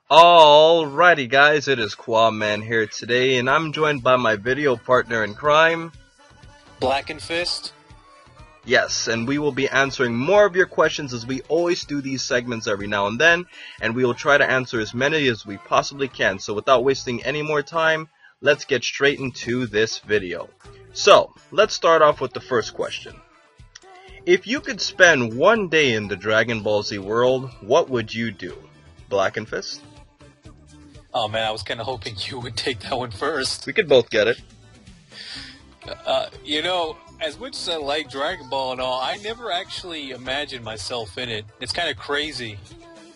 Alrighty guys, it is Qaaman here today, and I'm joined by my video partner in crime, Blackenfist. Yes, and we will be answering more of your questions as we always do these segments every now and then, and we will try to answer as many as we possibly can. So without wasting any more time, let's get straight into this video. So, let's start off with the first question. If you could spend one day in the Dragon Ball Z world, what would you do? Blackenfist? Oh man, I was kind of hoping you would take that one first. We could both get it. As much as I like Dragon Ball and all, I never actually imagined myself in it. It's kind of crazy.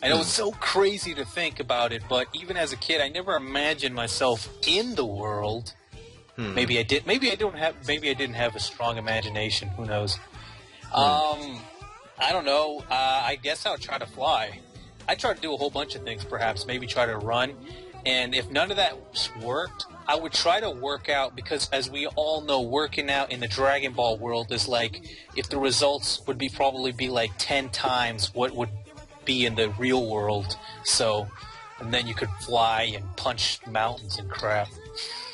I know it's so crazy to think about it, but even as a kid, I never imagined myself in the world. Maybe I did. Maybe I didn't have a strong imagination. Who knows? I don't know. I guess I'll try to fly. I try to do a whole bunch of things, perhaps. Maybe try to run. And if none of that worked, I would try to work out, because as we all know, working out in the Dragon Ball world is like, if the results would probably be like 10 times what would be in the real world. So, and then you could fly and punch mountains and crap.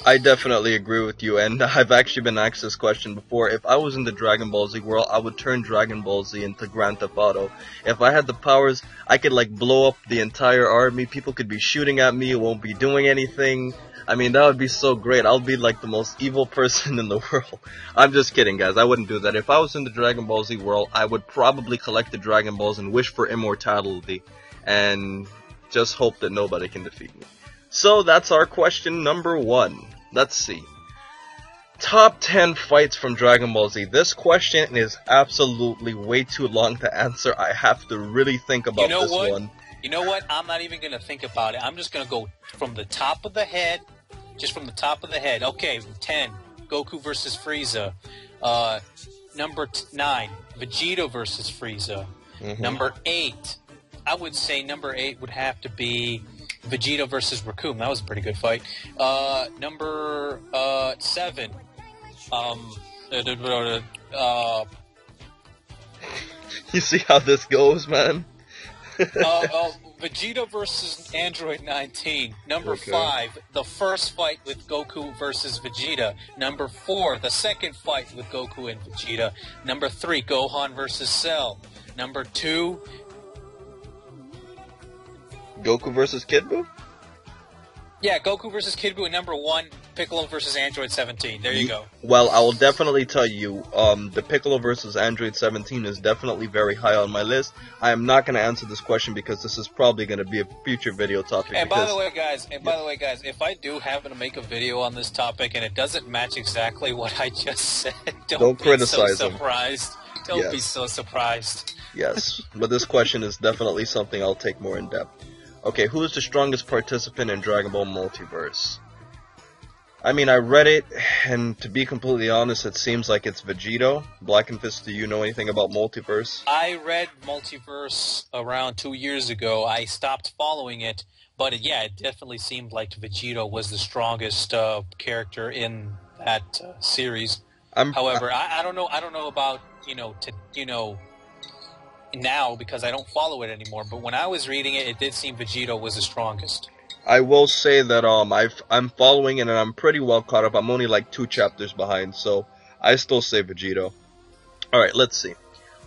I definitely agree with you, and I've actually been asked this question before. If I was in the Dragon Ball Z world, I would turn Dragon Ball Z into Grand Theft Auto. If I had the powers, I could like blow up the entire army. People could be shooting at me, it won't be doing anything. I mean, that would be so great. I'll be like the most evil person in the world. I'm just kidding, guys. I wouldn't do that. If I was in the Dragon Ball Z world, I would probably collect the Dragon Balls and wish for immortality, and just hope that nobody can defeat me. So that's our question number 1. Let's see. Top 10 fights from Dragon Ball Z. This question is absolutely way too long to answer. I have to really think about this one. You know what? I'm not even going to think about it. I'm just going to go from the top of the head. Just from the top of the head. Okay, 10. Goku versus Frieza. Number 9. Vegeta versus Frieza. Number 8. I would say number 8 would have to be Vegeta versus Raccoon. That was a pretty good fight. Number 7. You see how this goes, man? Vegeta versus Android 19. Number 5, the first fight with Goku versus Vegeta. Number 4, the second fight with Goku and Vegeta. Number 3, Gohan versus Cell. Number 2, Goku versus Kid Buu? Yeah, Goku versus Kid Buu. And number 1, Piccolo versus Android 17. There you go. Well, I will definitely tell you, the Piccolo versus Android 17 is definitely very high on my list. I am not going to answer this question because this is probably going to be a future video topic. And by the way, guys, if I do happen to make a video on this topic and it doesn't match exactly what I just said, don't criticize so surprised. Don't be so surprised. Yes, but this question is definitely something I'll take more in depth. Okay, who is the strongest participant in Dragon Ball Multiverse? I mean, I read it, and to be completely honest, it seems like it's Vegito. Blackenfist, do you know anything about Multiverse? I read Multiverse around 2 years ago. I stopped following it, but it definitely seemed like Vegito was the strongest character in that series. However, I don't know about now, because I don't follow it anymore, but when I was reading it, it did seem Vegito was the strongest. I will say that I'm following it and I'm pretty well caught up. I'm only like 2 chapters behind, so I still say Vegito. Alright, let's see.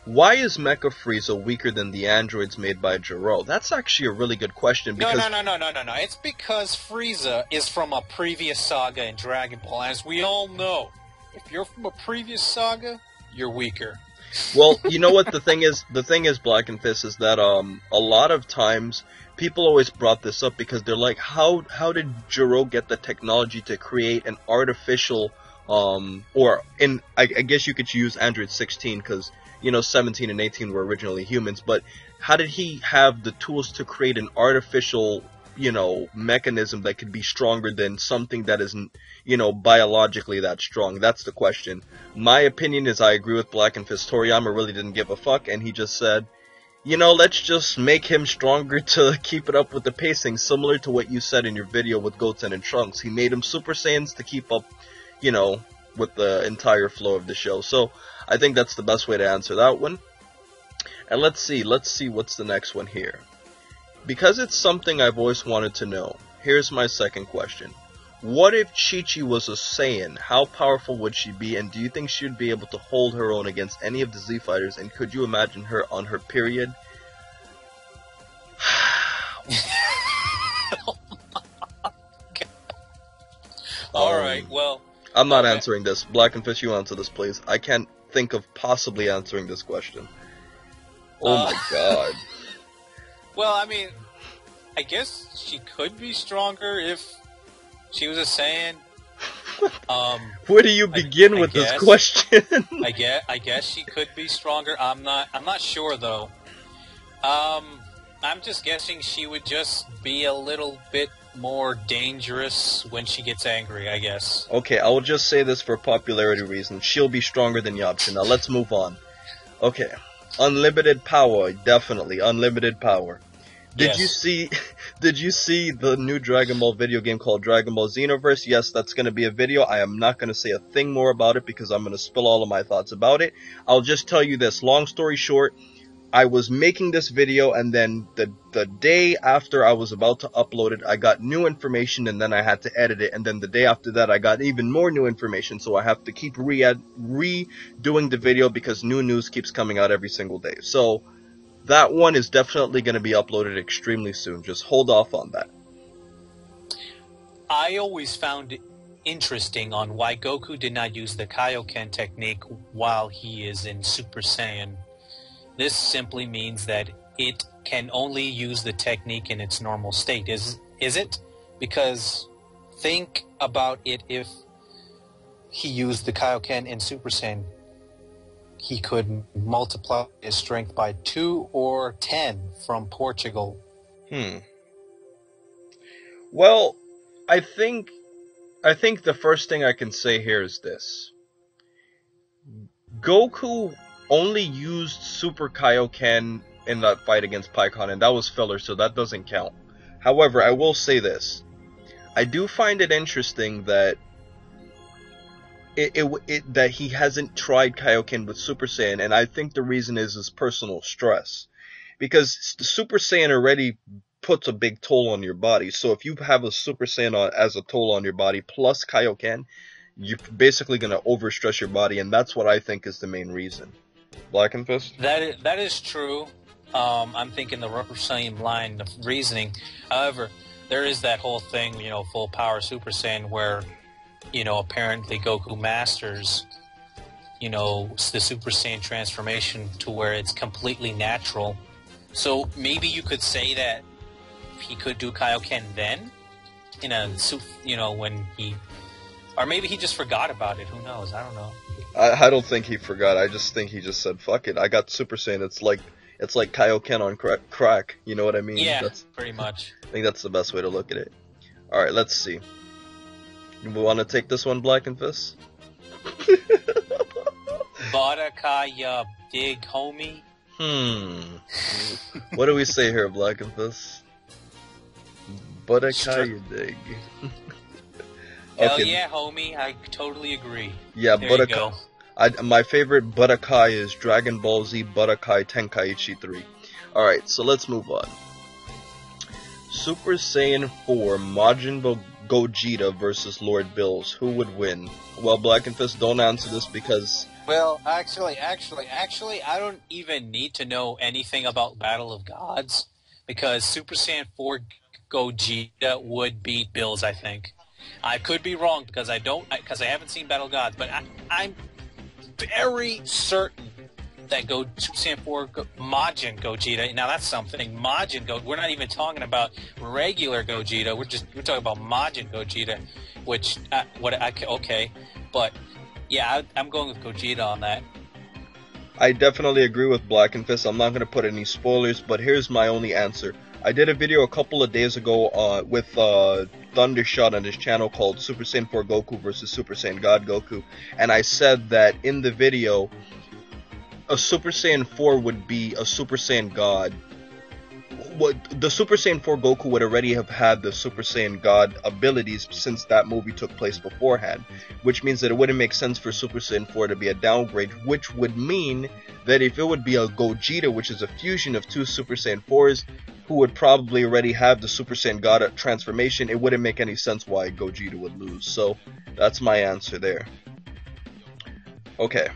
Why is Mecha Frieza weaker than the androids made by Gero? That's actually a really good question. Because No. It's because Frieza is from a previous saga in Dragon Ball. As we all know, if you're from a previous saga, you're weaker. Well, you know what the thing is, Blackenfist, is that a lot of times people always brought this up because they're like, how did Gero get the technology to create an artificial I guess you could use Android 16 because 17 and 18 were originally humans, but how did he have the tools to create an artificial mechanism that could be stronger than something that isn't, biologically that strong? That's the question. My opinion is I agree with Blackenfist. Toriyama really didn't give a fuck, and he just said, let's just make him stronger to keep it up with the pacing, similar to what you said in your video with Goten and Trunks. He made him Super Saiyans to keep up, with the entire flow of the show. So, I think that's the best way to answer that one. And let's see what's the next one here. because it's something I've always wanted to know, here's my second question. What if Chi-Chi was a Saiyan? How powerful would she be, and do you think she would be able to hold her own against any of the Z Fighters, and could you imagine her on her period? Alright, well... I'm not answering this. Blackenfist, you answer this, please. I can't think of possibly answering this question. Oh my god. Well, I mean, I guess she could be stronger if she was a Saiyan. Where do you begin with this question? I guess she could be stronger. I'm not sure though. I'm just guessing she would just be a little bit more dangerous when she gets angry, I guess. Okay, I will just say this for popularity reasons. She'll be stronger than Yamcha. Now let's move on. Okay. Unlimited power, definitely. Unlimited power. Did you see the new Dragon Ball video game called Dragon Ball Xenoverse? Yes, that's going to be a video. I am not going to say a thing more about it because I'm going to spill all of my thoughts about it. I'll just tell you this. Long story short, I was making this video, and then the day after I was about to upload it, I got new information, and then I had to edit it, and then the day after that I got even more new information, so I have to keep redoing the video because new news keeps coming out every single day. So that one is definitely going to be uploaded extremely soon. Just hold off on that. I always found it interesting on why Goku did not use the Kaioken technique while he is in Super Saiyan. This simply means that it can only use the technique in its normal state. Is it? Because think about it, if he used the Kaioken in Super Saiyan, he could multiply his strength by 2 or 10 from Portugal. Well, I think the first thing I can say here is this. Goku only used Super Kaioken in that fight against Pikkon, and that was filler, so that doesn't count. However, I will say this. I do find it interesting that that he hasn't tried Kaioken with Super Saiyan, and I think the reason is his personal stress. Because the Super Saiyan already puts a big toll on your body, so if you have a Super Saiyan as a toll on your body plus Kaioken, you're basically going to overstress your body, and that's what I think is the main reason. Blackenfist? That is true. I'm thinking the same line of reasoning. However, there is that whole thing, full power Super Saiyan, where, apparently Goku masters, the Super Saiyan transformation to where it's completely natural. So maybe you could say that he could do Kaioken then, when he, or maybe he just forgot about it. Who knows? I don't know. I don't think he forgot. I just think he just said, "Fuck it, I got Super Saiyan." It's like Kaioken on crack. You know what I mean? Yeah, pretty much. I think that's the best way to look at it. All right, let's see. You want to take this one, Blackenfist? Badakai, ya dig, homie. What do we say here, Blackenfist? Badakai, you dig. Hell yeah, homie. I totally agree. Yeah, there Budokai. My favorite Budokai is Dragon Ball Z Budokai Tenkaichi 3. Alright, so let's move on. Super Saiyan 4 Majin Gogeta versus Lord Bills. Who would win? Well, Blackenfist, don't answer this because... Well, actually, I don't even need to know anything about Battle of Gods, because Super Saiyan 4 Gogeta would beat Bills, I think. I could be wrong because I haven't seen Battle of Gods, but I'm very certain that Super Saiyan 4 Majin Gogeta. Now that's something. Majin Gogeta. We're not even talking about regular Gogeta. We're talking about Majin Gogeta, which okay, but yeah, I'm going with Gogeta on that. I definitely agree with Blackenfist. I'm not going to put any spoilers, but here's my only answer. I did a video a couple of days ago with Thundershot on his channel called Super Saiyan 4 Goku versus Super Saiyan God Goku, and I said that in the video, a Super Saiyan 4 would be a Super Saiyan God. The Super Saiyan 4 Goku would already have had the Super Saiyan God abilities since that movie took place beforehand, which means that it wouldn't make sense for Super Saiyan 4 to be a downgrade, which would mean that if it would be a Gogeta, which is a fusion of two Super Saiyan 4s, who would probably already have the Super Saiyan God transformation, it wouldn't make any sense why Gogeta would lose. So that's my answer there. Okay.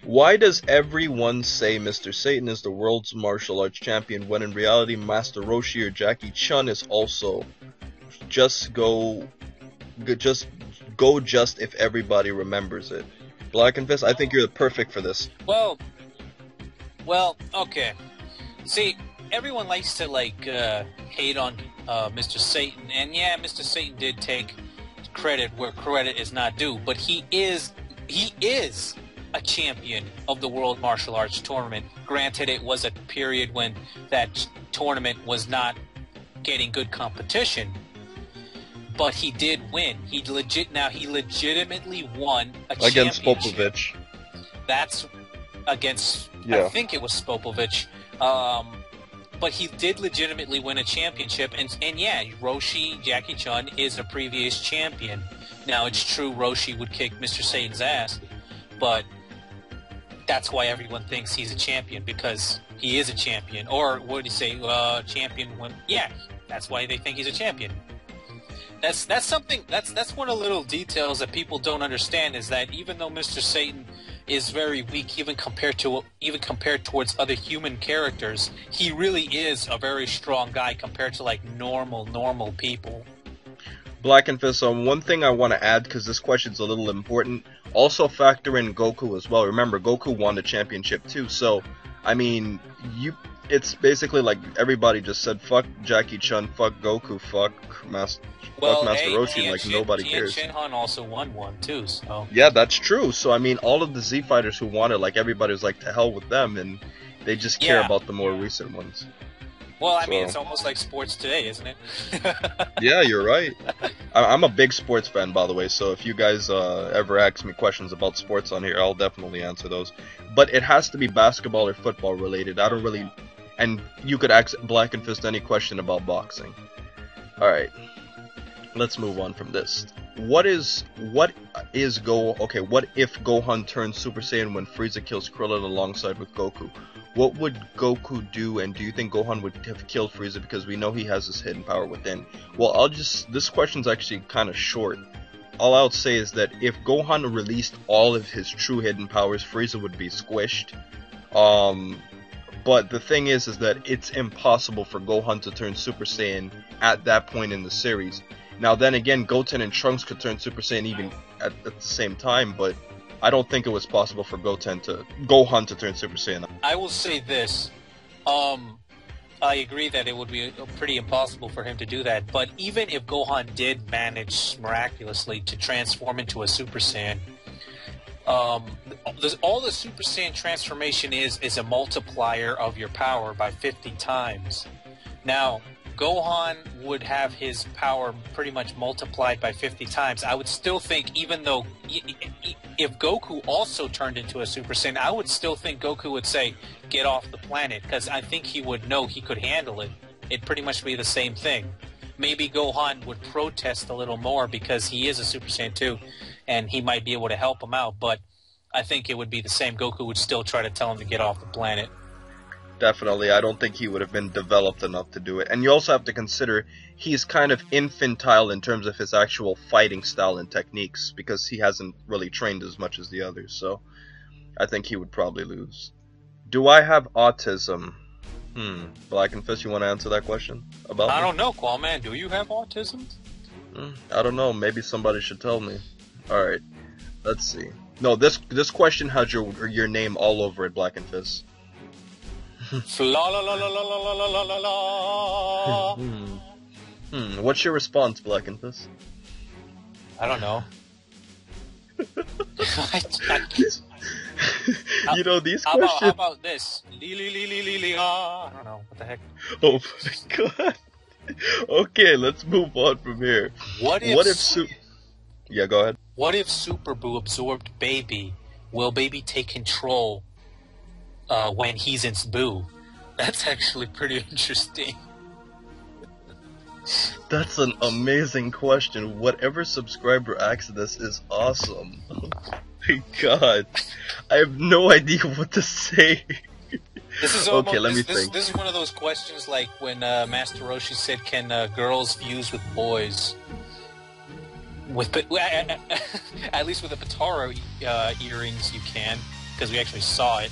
Why does everyone say Mr. Satan is the world's martial arts champion when in reality Master Roshi or Jackie Chun is also just if everybody remembers it? Blackenfist, I think you're perfect for this. Well, okay. See, everyone likes to hate on Mr. Satan, and yeah, Mr. Satan did take credit where credit is not due, but he is a champion of the World Martial Arts Tournament. Granted, it was a period when that tournament was not getting good competition, but he did win. He legitimately won a against championship. Popovich. That's against, yeah. I think it was Popovich. But he did legitimately win a championship, and yeah, Roshi, Jackie Chun, is a previous champion. Now, it's true Roshi would kick Mr. Satan's ass, but that's why everyone thinks he's a champion, because he is a champion. Or, what do you say, champion when... Yeah, that's why they think he's a champion. That's something, that's one of the little details that people don't understand, is that even though Mr. Satan is very weak, even compared towards other human characters, he really is a very strong guy compared to like normal people. Blackenfist, one thing I want to add, because this question's a little important, also factor in Goku as well. Remember, Goku won the championship too, so, I mean, it's basically like everybody just said, fuck Jackie Chun, fuck Goku, fuck Master Roshi, like nobody cares. Shinhan also won one too, so... Yeah, that's true. So, I mean, all of the Z Fighters who won it, like, everybody was like, to hell with them, and they just care about the more recent ones. Well, I mean, it's almost like sports today, isn't it? Yeah, you're right. I'm a big sports fan, by the way, so if you guys ever ask me questions about sports on here, I'll definitely answer those. But it has to be basketball or football related. I don't really... And you could ask Blackenfist any question about boxing. Alright. Let's move on from this. What if Gohan turns Super Saiyan when Frieza kills Krillin alongside with Goku? What would Goku do, and do you think Gohan would have killed Frieza, because we know he has this hidden power within? Well, this question's actually kind of short. All I'll say is that if Gohan released all of his true hidden powers, Frieza would be squished. But the thing is that it's impossible for Gohan to turn Super Saiyan at that point in the series. Now then again, Goten and Trunks could turn Super Saiyan even at the same time, but I don't think it was possible for Gohan to turn Super Saiyan. I will say this. I agree that it would be pretty impossible for him to do that, but even if Gohan did manage miraculously to transform into a Super Saiyan, all the Super Saiyan transformation is a multiplier of your power by 50 times. Now, Gohan would have his power pretty much multiplied by 50 times. I would still think, even though if Goku also turned into a Super Saiyan, I would still think Goku would say, get off the planet, because I think he would know he could handle it. It'd pretty much be the same thing. Maybe Gohan would protest a little more because he is a Super Saiyan too, and he might be able to help him out, but I think it would be the same. Goku would still try to tell him to get off the planet. Definitely, I don't think he would have been developed enough to do it. And you also have to consider he's kind of infantile in terms of his actual fighting style and techniques, because he hasn't really trained as much as the others, so I think he would probably lose. Do I have autism? Blackenfist, you want to answer that question? I don't know, Qaaman, do you have autism? I don't know, maybe somebody should tell me. Alright, let's see. No, this question has your name all over it, Blackenfist. What's your response, Blackenfist? I don't know. You know, these how questions... How about this? I don't know, what the heck? Oh my god. Okay, let's move on from here. What if Yeah, go ahead. What if Super Boo absorbed Baby? Will Baby take control when he's in Boo? That's actually pretty interesting. That's an amazing question. Whatever subscriber asks this is awesome. Oh my god. I have no idea what to say. This is Okay, almost let me this, this think. this is one of those questions like when Master Roshi said, "Can girls fuse with boys?" At least with the Pataro earrings, you can, because we actually saw it.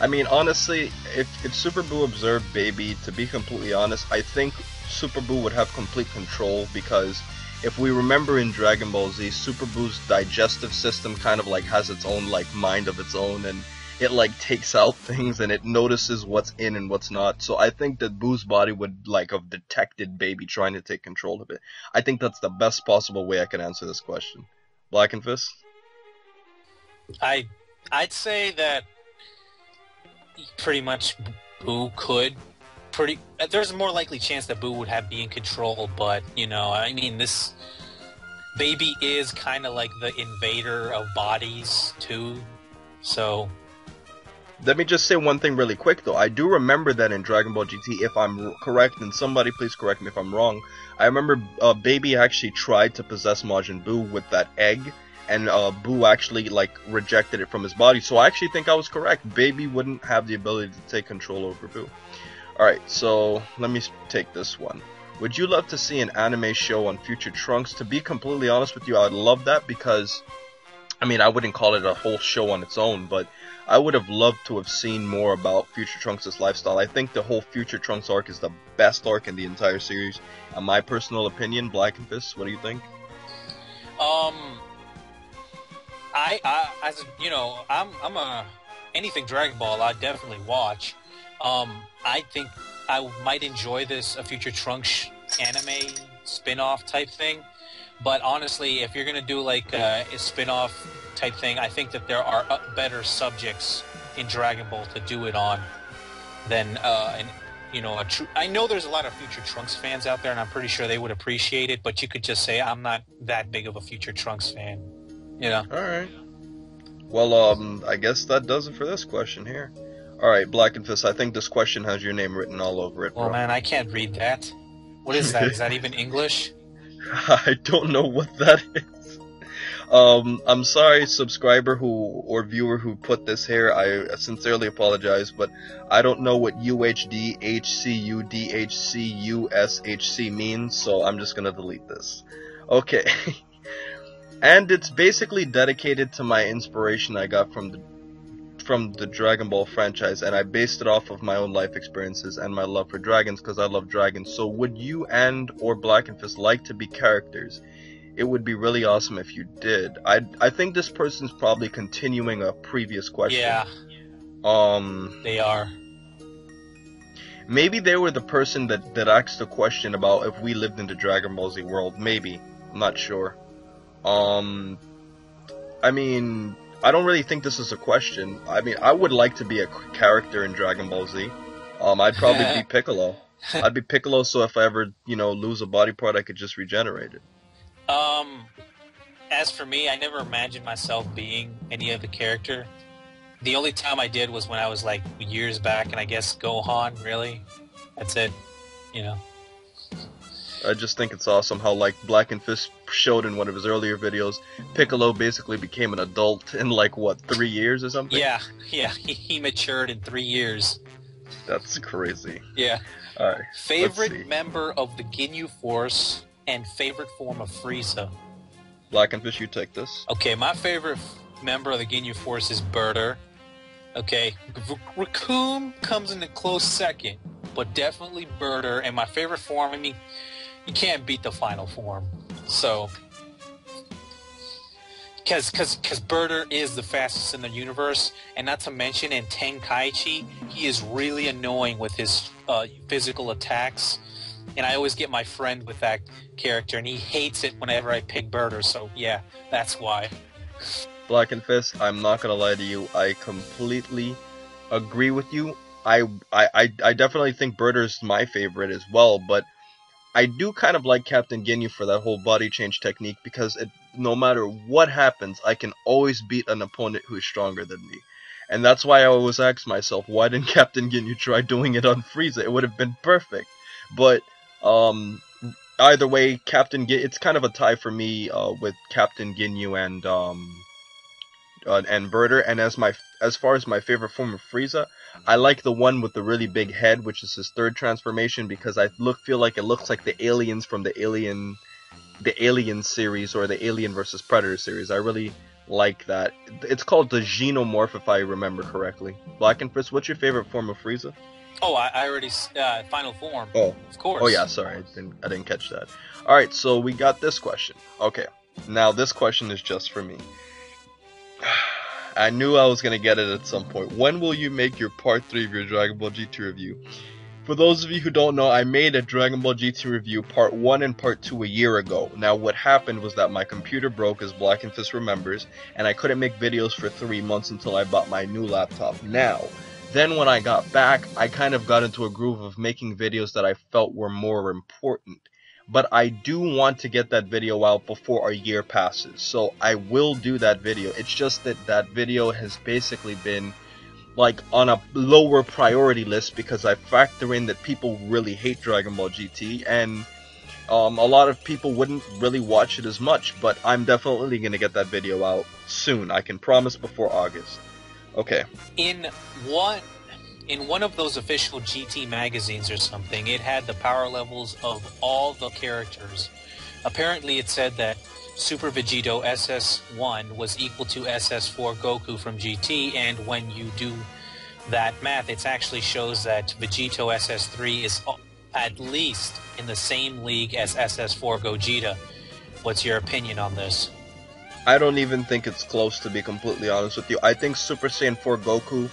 I mean, honestly, if Super Boo observed Baby, to be completely honest, I think Super Boo would have complete control because if we remember in Dragon Ball Z, Super Boo's digestive system kind of like has its own like mind of its own, and it like takes out things and it notices what's in and what's not. So I think that Boo's body would like have detected Baby trying to take control of it. I think that's the best possible way I can answer this question. Blackenfist? I I'd say that pretty much Boo could. There's a more likely chance that Boo would be in control, but I mean, this Baby is kind of like the invader of bodies too. So Let me just say one thing really quick though. I do remember that in Dragon Ball GT, if I'm correct, and somebody please correct me if I'm wrong, I remember Baby actually tried to possess Majin Buu with that egg, and Buu actually like rejected it from his body. So I actually think I was correct. Baby wouldn't have the ability to take control over Buu. Alright, so let me take this one. Would you love to see an anime show on Future Trunks? To be completely honest with you, I'd love that because, I mean, I wouldn't call it a whole show on its own, but I would have loved to have seen more about Future Trunks' lifestyle. I think the whole Future Trunks arc is the best arc in the entire series. In my personal opinion, Blackenfist, what do you think? as you know, I'm a anything Dragon Ball I definitely watch. I think I might enjoy a Future Trunks anime spin-off type thing. But honestly, if you're gonna do like a spin-off type thing, I think that there are better subjects in Dragon Ball to do it on than a true. I know there's a lot of Future Trunks fans out there, and I'm pretty sure they would appreciate it. But you could just say I'm not that big of a Future Trunks fan. Alright. Well, I guess that does it for this question here. Alright, Blackenfist, I think this question has your name written all over it, bro. Well, man, I can't read that. What is that? Is that even English? I don't know what that is. I'm sorry, subscriber or viewer who put this here. I sincerely apologize, but I don't know what UHDHCUDHCUSHC means, so I'm just gonna delete this. Okay. And it's basically dedicated to my inspiration I got from the Dragon Ball franchise, and I based it off of my own life experiences and my love for dragons because I love dragons. So would you or Blackenfist like to be characters? It would be really awesome if you did. I think this person's probably continuing a previous question. Yeah. They are. Maybe they were the person that asked the question about if we lived in the Dragon Ball Z world. Maybe. I'm not sure. I mean, I don't really think this is a question. I mean, I would like to be a character in Dragon Ball Z. I'd probably be Piccolo. I'd be Piccolo, so if I ever, lose a body part, I could just regenerate it. As for me, I never imagined myself being any other character. The only time I did was when I was like years back, and I guess Gohan, really. That's it. I just think it's awesome how, like, Blackenfist showed in one of his earlier videos, Piccolo basically became an adult in, like, what, 3 years or something? Yeah, he matured in 3 years. That's crazy. Yeah. Alright, favorite member of the Ginyu Force and favorite form of Frieza? Blackenfist, you take this. Okay, my favorite member of the Ginyu Force is Birder. Okay, Raccoon comes in a close second, but definitely Birder. And my favorite form, I mean, you can't beat the final form. So, because Birder is the fastest in the universe, and not to mention in Tenkaichi, he is really annoying with his physical attacks. And I always get my friend with that character, and he hates it whenever I pick Birder. So yeah, that's why. Blackenfist, I'm not gonna lie to you. I completely agree with you. I definitely think Birder's my favorite as well, but I do kind of like Captain Ginyu for that whole body change technique because no matter what happens, I can always beat an opponent who is stronger than me. And that's why I always ask myself, why didn't Captain Ginyu try doing it on Frieza? It would have been perfect. But either way, it's kind of a tie for me with Captain Ginyu and inverter. And as far as my favorite form of Frieza, I like the one with the really big head, which is his third transformation, because I feel like it looks like the aliens from the Alien series, or the Alien versus Predator series. I really like that. It's called the Xenomorph, if I remember correctly. Blackenfist, what's your favorite form of Frieza? Oh, I already final form. Oh, of course. Oh yeah, sorry, I didn't catch that. All right, so we got this question. Okay, now this question is just for me. I knew I was gonna get it at some point. When will you make your part 3 of your Dragon Ball GT review? For those of you who don't know, I made a Dragon Ball GT review part 1 and part 2 a year ago. Now what happened was that my computer broke, as Blackenfist remembers, and I couldn't make videos for 3 months until I bought my new laptop. Then when I got back, I kind of got into a groove of making videos that I felt were more important. But I do want to get that video out before a year passes, so I will do that video. It's just that that video has basically been like on a lower priority list because I factor in that people really hate Dragon Ball GT, and a lot of people wouldn't really watch it as much. But I'm definitely gonna get that video out soon. I can promise before August. Okay. In one of those official GT magazines or something, it had the power levels of all the characters. Apparently it said that Super Vegito SS1 was equal to SS4 Goku from GT, and when you do that math, it actually shows that Vegito SS3 is at least in the same league as SS4 Gogeta. What's your opinion on this? I don't even think it's close, to be completely honest with you. I think Super Saiyan 4 Goku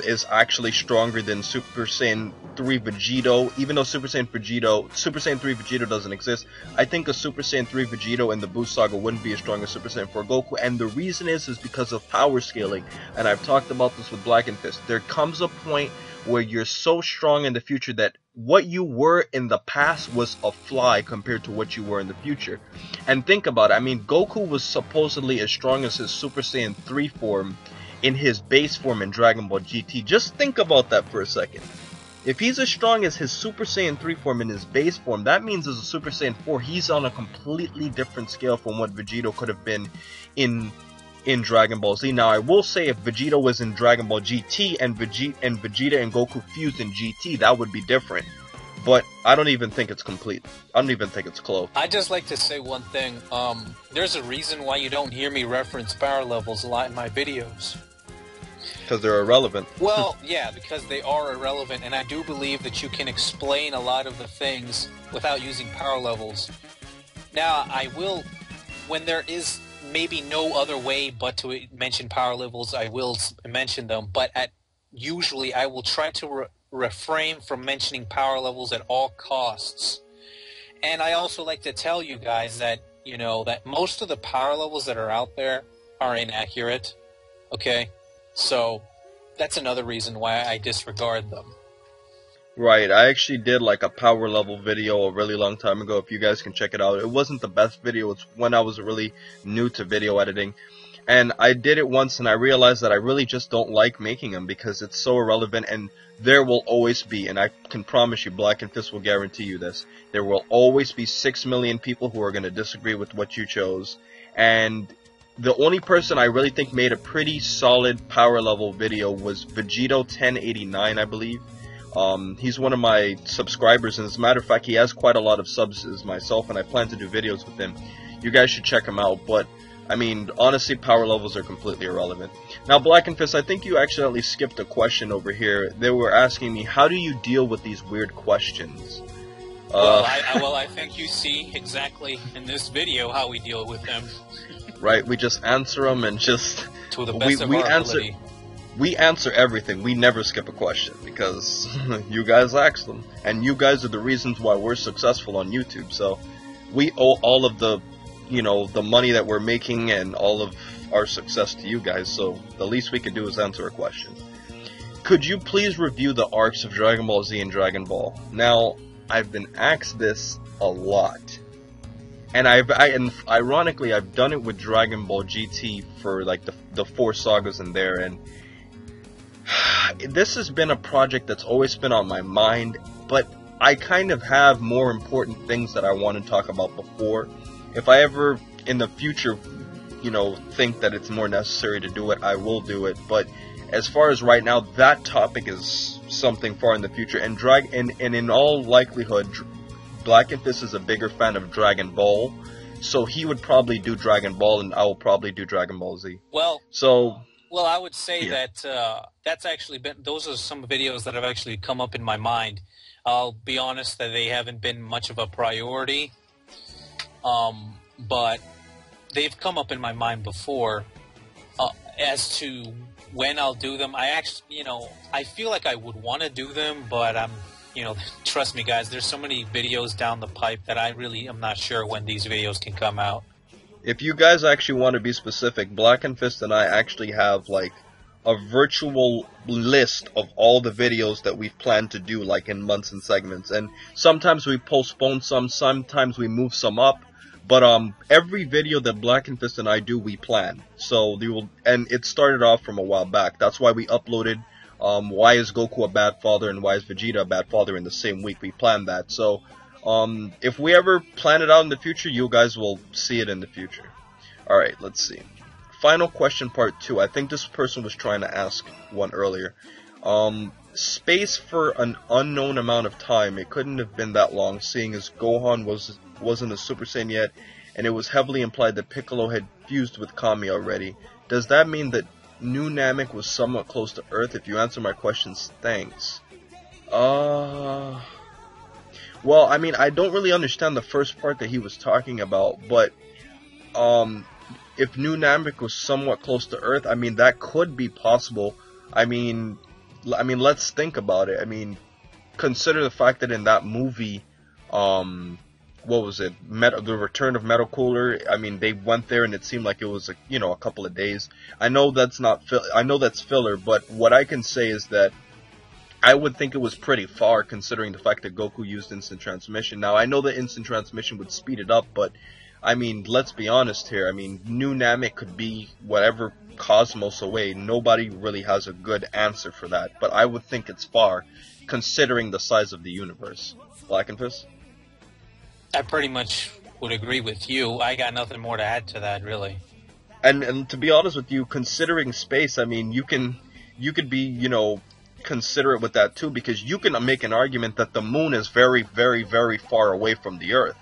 is actually stronger than Super Saiyan 3 Vegito. Even though Super Saiyan 3 Vegito doesn't exist, I think a Super Saiyan 3 Vegito in the Buu Saga wouldn't be as strong as Super Saiyan 4 Goku, and the reason is because of power scaling. And I've talked about this with Blackenfist. There comes a point where you're so strong in the future that what you were in the past was a fly compared to what you were in the future. And think about it. I mean, Goku was supposedly as strong as his Super Saiyan 3 form in his base form in Dragon Ball GT. Just think about that for a second. If he's as strong as his Super Saiyan 3 form in his base form, that means as a Super Saiyan 4, he's on a completely different scale from what Vegito could have been in Dragon Ball Z. Now, I will say if Vegito was in Dragon Ball GT and Vegeta and Goku fused in GT, that would be different. But I don't even think it's complete. I don't even think it's close. I'd just like to say one thing. There's a reason why you don't hear me reference power levels a lot in my videos. Because they're irrelevant. Well, yeah, because they are irrelevant, and I do believe that you can explain a lot of the things without using power levels. Now, I will, when there is maybe no other way but to mention power levels, I will mention them, but usually I will try to refrain from mentioning power levels at all costs. And I also like to tell you guys that, you know, that most of the power levels that are out there are inaccurate, okay? So that's another reason why I disregard them. Right, I actually did like a power level video a really long time ago. If you guys can check it out. It wasn't the best video. It's when I was really new to video editing. And I did it once and I realized that I really just don't like making them because it's so irrelevant, and there will always be, and I can promise you, Blackenfist will guarantee you this, there will always be 6 million people who are going to disagree with what you chose. And the only person I really think made a pretty solid power level video was Vegito 1089, I believe. He's one of my subscribers, and as a matter of fact, he has quite a lot of subs as myself, and I plan to do videos with him. You guys should check him out, but I mean, honestly, power levels are completely irrelevant. Now, Blackenfist, I think you accidentally skipped a question over here. They were asking me, how do you deal with these weird questions? Well, I think you see exactly in this video how we deal with them. Right, we just answer them and just... To the best of our ability. We answer everything. We never skip a question because you guys ask them. And you guys are the reasons why we're successful on YouTube. So we owe all of the, you know, the money that we're making and all of our success to you guys. So the least we can do is answer a question. Could you please review the arcs of Dragon Ball Z and Dragon Ball? Now, I've been asked this a lot. And and ironically, I've done it with Dragon Ball GT for like the 4 sagas in there, and this has been a project that's always been on my mind, but I kind of have more important things that I want to talk about before. If I ever in the future think that it's more necessary to do it, I will do it. But as far as right now, that topic is something far in the future. And in all likelihood, Blackenfist is a bigger fan of Dragon Ball, so he would probably do Dragon Ball, and I will probably do Dragon Ball Z. Well, so I would say that that's actually been. Those are some videos that have actually come up in my mind. I'll be honest that they haven't been much of a priority, but they've come up in my mind before. As to when I'll do them, I feel like I would want to do them, but trust me, guys, there's so many videos down the pipe that I really am not sure when these videos can come out. If you guys actually want to be specific, Blackenfist and I actually have like a virtual list of all the videos that we've planned to do, like in months and segments. And sometimes we postpone some, sometimes we move some up. But every video that Blackenfist and I do, we plan. So and it started off from a while back. That's why we uploaded Why is Goku a Bad Father and Why is Vegeta a Bad Father in the same week. We planned that. So if we ever plan it out in the future, you guys will see it in the future. Alright, let's see. Final question part 2. I think this person was trying to ask one earlier. Space for an unknown amount of time. It couldn't have been that long, seeing as Gohan wasn't a Super Saiyan yet, and it was heavily implied that Piccolo had fused with Kami already. Does that mean that New Namek was somewhat close to Earth? If you answer my questions, thanks. Well, I mean, I don't really understand the first part that he was talking about, but if New Namek was somewhat close to Earth, I mean, that could be possible. I mean, let's think about it. I mean, consider the fact that in that movie, what was it? The Return of Metal Cooler. I mean, they went there and it seemed like it was a couple of days. I know that's filler, but what I can say is that I would think it was pretty far, considering the fact that Goku used instant transmission. Now, I know that instant transmission would speed it up, but I mean, let's be honest here. I mean, New Namek could be whatever cosmos away. Nobody really has a good answer for that, but I would think it's far, considering the size of the universe. Blackenfist? I pretty much would agree with you. I got nothing more to add to that, really. And to be honest with you, considering space, I mean, you could be, considerate with that too, because you can make an argument that the moon is very, very, very far away from the Earth.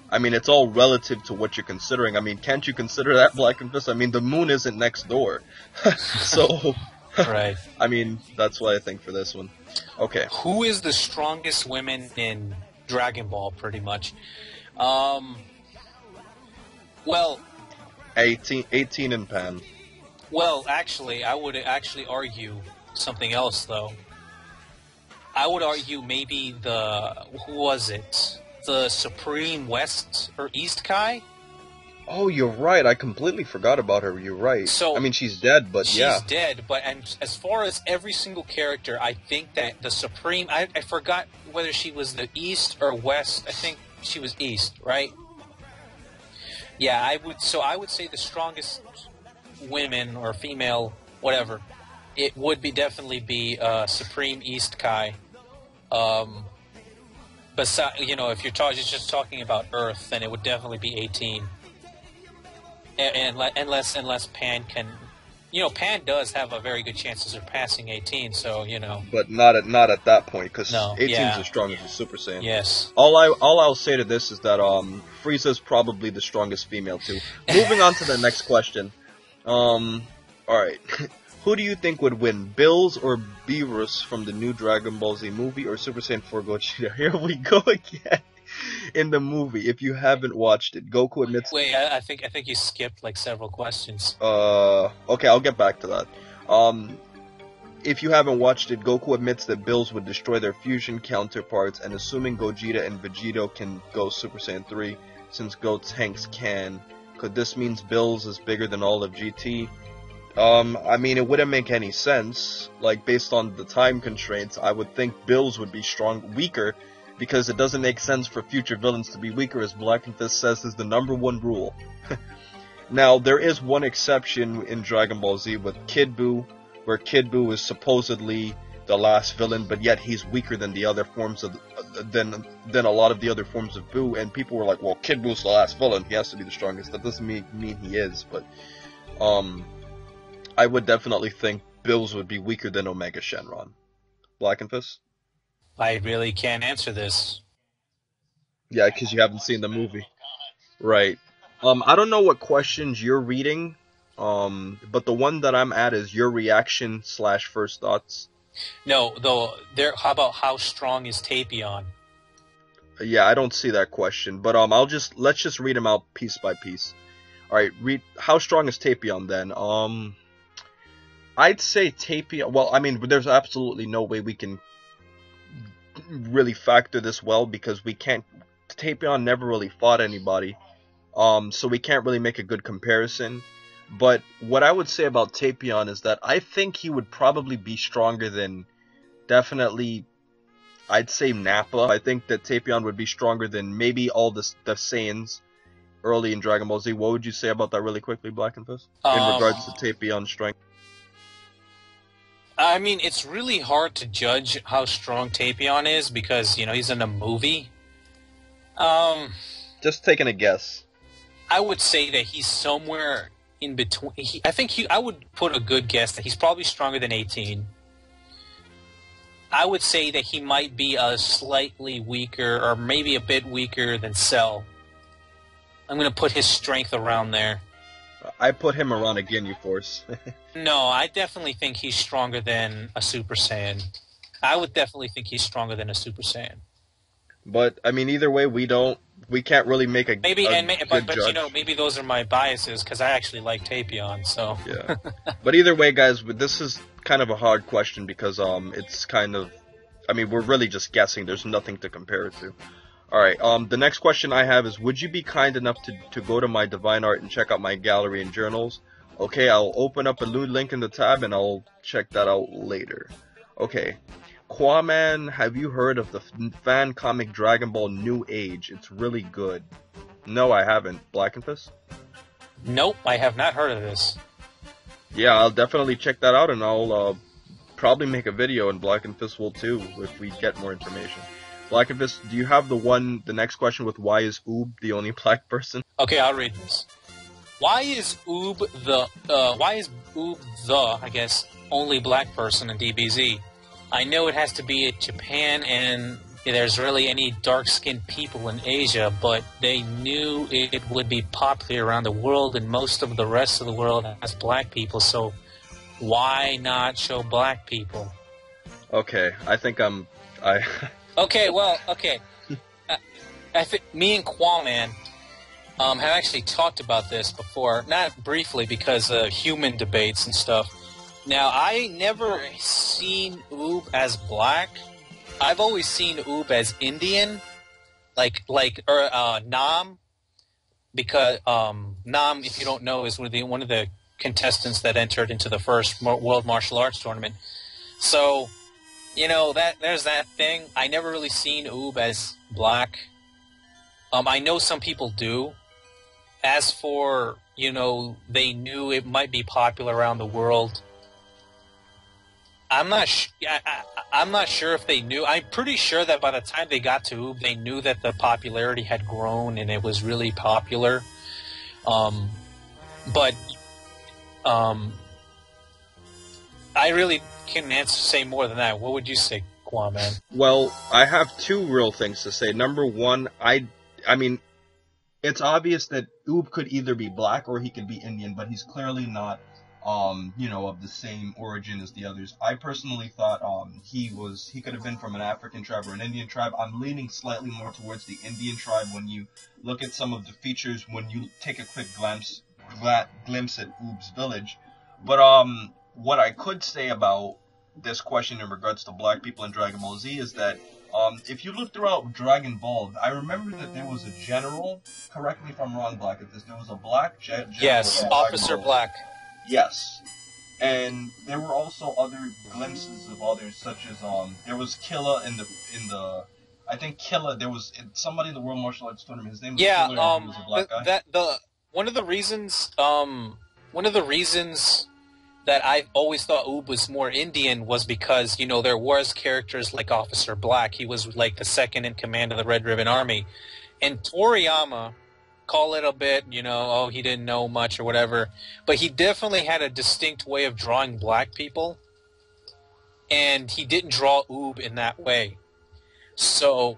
I mean, it's all relative to what you're considering. I mean, can't you consider that, Blackenfist? I mean, the moon isn't next door. So, right. I mean, that's what I think for this one. Okay. Who is the strongest women in Dragon Ball, pretty much? Well... 18 in Pan. Well, actually, I would actually argue something else, though. I would argue maybe who was it? The Supreme West or East Kai? Oh, you're right. I completely forgot about her. You're right. So, I mean, she's dead, but yeah. She's dead, but as far as every single character, I think that the Supreme... I forgot whether she was the East or West. I think she was East, right? Yeah, I would say the strongest women or female, whatever, it would definitely be Supreme East Kai. Besides, if you're just talking about Earth, then it would definitely be 18. Unless Pan can, Pan does have a very good chance of surpassing 18. So But not at that point, because no, 18 is as strong as a Super Saiyan. Yes. All I'll say to this is that Frieza's probably the strongest female too. Moving on to the next question. All right. Who do you think would win, Bills or Beerus from the new Dragon Ball Z movie, or Super Saiyan 4 Gogeta? Here we go again. In the movie, if you haven't watched it, Goku admits... Wait, I think you skipped like several questions. Okay, I'll get back to that. If you haven't watched it, Goku admits that Bills would destroy their fusion counterparts, and assuming Gogeta and Vegito can go Super Saiyan 3, since Gotenks can, could this mean Bills is bigger than all of GT? I mean, it wouldn't make any sense. Like, based on the time constraints, I would think Bills would be weaker, because it doesn't make sense for future villains to be weaker, as Blackenfist says is the #1 rule. Now, there is one exception in Dragon Ball Z with Kid Buu, where Kid Buu is supposedly the last villain, but yet he's weaker than the other forms of than a lot of the other forms of Boo. And people were like, "Well, Kid Boo's the last villain; he has to be the strongest." That doesn't mean he is, but I would definitely think Bills would be weaker than Omega Shenron. Blackenfist? I really can't answer this. Yeah, because you haven't seen the movie, right? I don't know what questions you're reading, but the one that I'm at is your reaction / first thoughts. No, though. How about how strong is Tapion? Yeah, I don't see that question, but let's just read them out piece by piece. All right, read how strong is Tapion then? I'd say Tapion. Well, I mean, there's absolutely no way we can really factor this well because we can't. Tapion never really fought anybody, so we can't really make a good comparison. But what I would say about Tapion is that I think he would probably be stronger than, definitely, I'd say Nappa. I think that Tapion would be stronger than maybe all the Saiyans early in Dragon Ball Z. What would you say about that really quickly, Blackenfist? In regards to Tapion's strength? I mean, it's really hard to judge how strong Tapion is because, he's in a movie. Just taking a guess. I would say that he's somewhere in between. I would put a good guess that he's probably stronger than 18. I would say that he might be a slightly weaker, or maybe a bit weaker than Cell. I'm going to put his strength around there. I put him around a Ginyu Force. No, I definitely think he's stronger than a Super Saiyan. I would definitely think he's stronger than a Super Saiyan. But I mean, either way, we can't really make a maybe, good judge. Maybe those are my biases because I actually like Tapion. So yeah, but either way, guys, this is kind of a hard question because it's kind of, I mean, we're really just guessing. There's nothing to compare it to. All right, the next question I have is, would you be kind enough to go to my Divine Art and check out my gallery and journals? Okay, I'll open up a new link in the tab and I'll check that out later. Okay. Qaaman, have you heard of the fan comic Dragon Ball New Age? It's really good. No, I haven't. Blackenfist? Nope, I have not heard of this. Yeah, I'll definitely check that out, and I'll probably make a video, and Blackenfist will too, if we get more information. Blackenfist, do you have the next question with why is Oob the only black person? Okay, I'll read this. Why is Oob the, I guess, only black person in DBZ? I know it has to be in Japan and there's really any dark-skinned people in Asia, but they knew it would be popular around the world and most of the rest of the world has black people, so why not show black people? Okay, I think Okay, well, okay. I think me and Qaaman have actually talked about this before, not briefly because of human debates and stuff. Now, I never seen Oob as black. I've always seen Oob as Indian, or Nam, because Nam, if you don't know, is one of the contestants that entered into the first World Martial Arts Tournament. So, there's that thing. I never really seen Oob as black. I know some people do. As for, they knew it might be popular around the world. I'm not sure if they knew. I'm pretty sure that by the time they got to Oob, they knew that the popularity had grown and it was really popular. But I really can't say more than that. What would you say, Qaaman? Well, I have two real things to say. Number one, I mean, it's obvious that Oob could either be black or he could be Indian, but he's clearly not of the same origin as the others. I personally thought he could have been from an African tribe or an Indian tribe. I'm leaning slightly more towards the Indian tribe when you look at some of the features, when you take a quick glimpse at Oob's village. But what I could say about this question in regards to black people in Dragon Ball Z is that if you look throughout Dragon Ball, I remember that there was a general, correct me if I'm wrong, Black, if there was a black general. Yes, Officer Black. Yes. And there were also other glimpses of others, such as there was Killa in the I think Killa, there was somebody in the World Martial Arts Tournament. His name was Killa, and he was a black guy. One of the reasons that I always thought Oob was more Indian was because, you know, there was characters like Officer Black. He was like the second in command of the Red Ribbon Army. And Toriyama, call it a bit, you know, oh, he didn't know much or whatever, but he definitely had a distinct way of drawing black people, and he didn't draw Oob in that way. So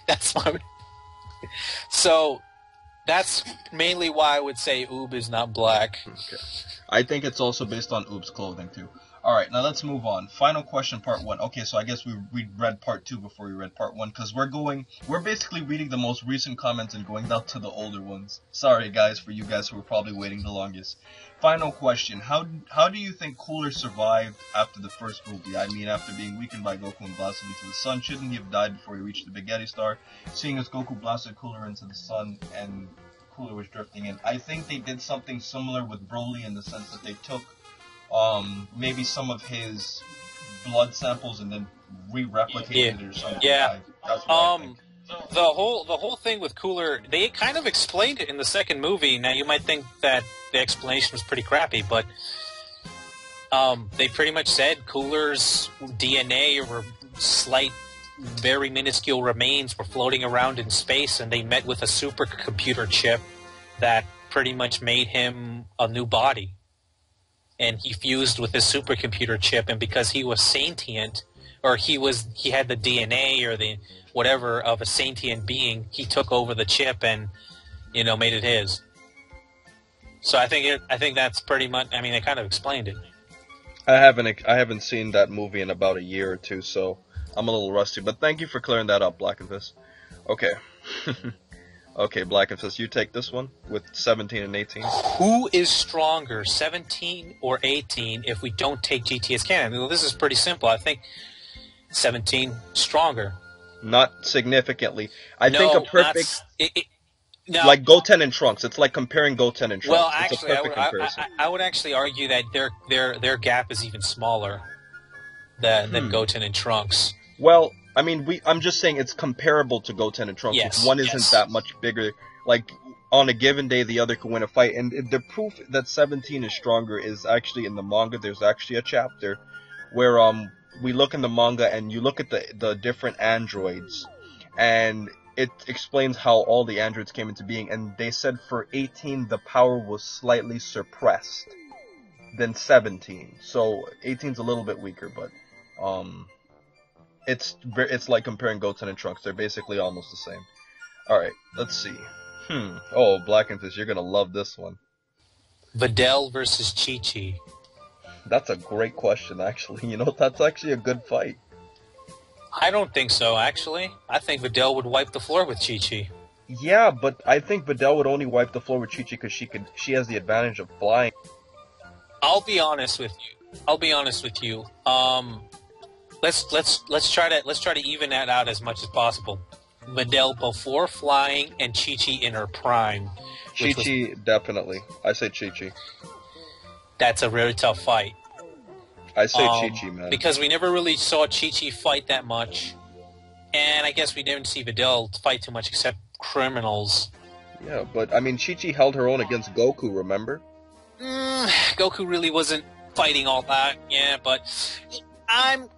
that's my... So that's mainly why I would say Oob is not black. Okay. I think it's also based on Oob's clothing too. Alright, now let's move on. Final question, part 1. Okay, so I guess we read part 2 before we read part 1, because we're basically reading the most recent comments and going down to the older ones. Sorry guys, for you guys who are probably waiting the longest. Final question, how do you think Cooler survived after the first movie? I mean, after being weakened by Goku and blasted into the sun, shouldn't he have died before he reached the Big Spaghetti Star? Seeing as Goku blasted Cooler into the sun and Cooler was drifting in. I think they did something similar with Broly in the sense that they took maybe some of his blood samples and then re-replicated it or something. Yeah. That's what I think. The whole thing with Cooler, they kind of explained it in the second movie. Now you might think that the explanation was pretty crappy, but they pretty much said Cooler's DNA or slight, very minuscule remains were floating around in space, and they met with a supercomputer chip that pretty much made him a new body. And he fused with his supercomputer chip, and because he was sentient, or he had the DNA or the whatever of a sentient being, he took over the chip and, you know, made it his. So I think that's pretty much. I mean, they kind of explained it. I haven't seen that movie in about a year or two, so I'm a little rusty. But thank you for clearing that up, Blackenfist. Okay. Okay, Blackenfist, you take this one with 17 and 18. Who is stronger, 17 or 18, if we don't take GT as canon? Well, this is pretty simple. I think 17 stronger. Not significantly. I think a perfect... No, like Goten and Trunks. It's like comparing Goten and Trunks. Well, actually, it's a perfect comparison. I would actually argue that their gap is even smaller than Goten and Trunks. Well, I mean, I'm just saying it's comparable to Goten and Trunks. Yes, one isn't that much bigger. Like, on a given day, the other could win a fight. And the proof that 17 is stronger is actually in the manga. There's actually a chapter where we look in the manga and you look at the different androids, and it explains how all the androids came into being. And they said for 18, the power was slightly suppressed than 17. So 18's a little bit weaker, but it's like comparing Goten and Trunks. They're basically almost the same. Alright, let's see. Oh, Blackenfist, you're gonna love this one. Videl versus Chi-Chi. That's a great question, actually. You know, that's actually a good fight. I don't think so, actually. I think Videl would wipe the floor with Chi-Chi. Yeah, but I think Videl would only wipe the floor with Chi-Chi because she has the advantage of flying. I'll be honest with you. Let's try to even that out as much as possible. Videl before flying and Chi-Chi in her prime. Chi-Chi, definitely. I say Chi-Chi. That's a very tough fight. I say Chi-Chi, man. Because we never really saw Chi-Chi fight that much. And I guess we didn't see Videl fight too much except criminals. Yeah, but, I mean, Chi-Chi held her own against Goku, remember? Goku really wasn't fighting all that, yeah, but I'm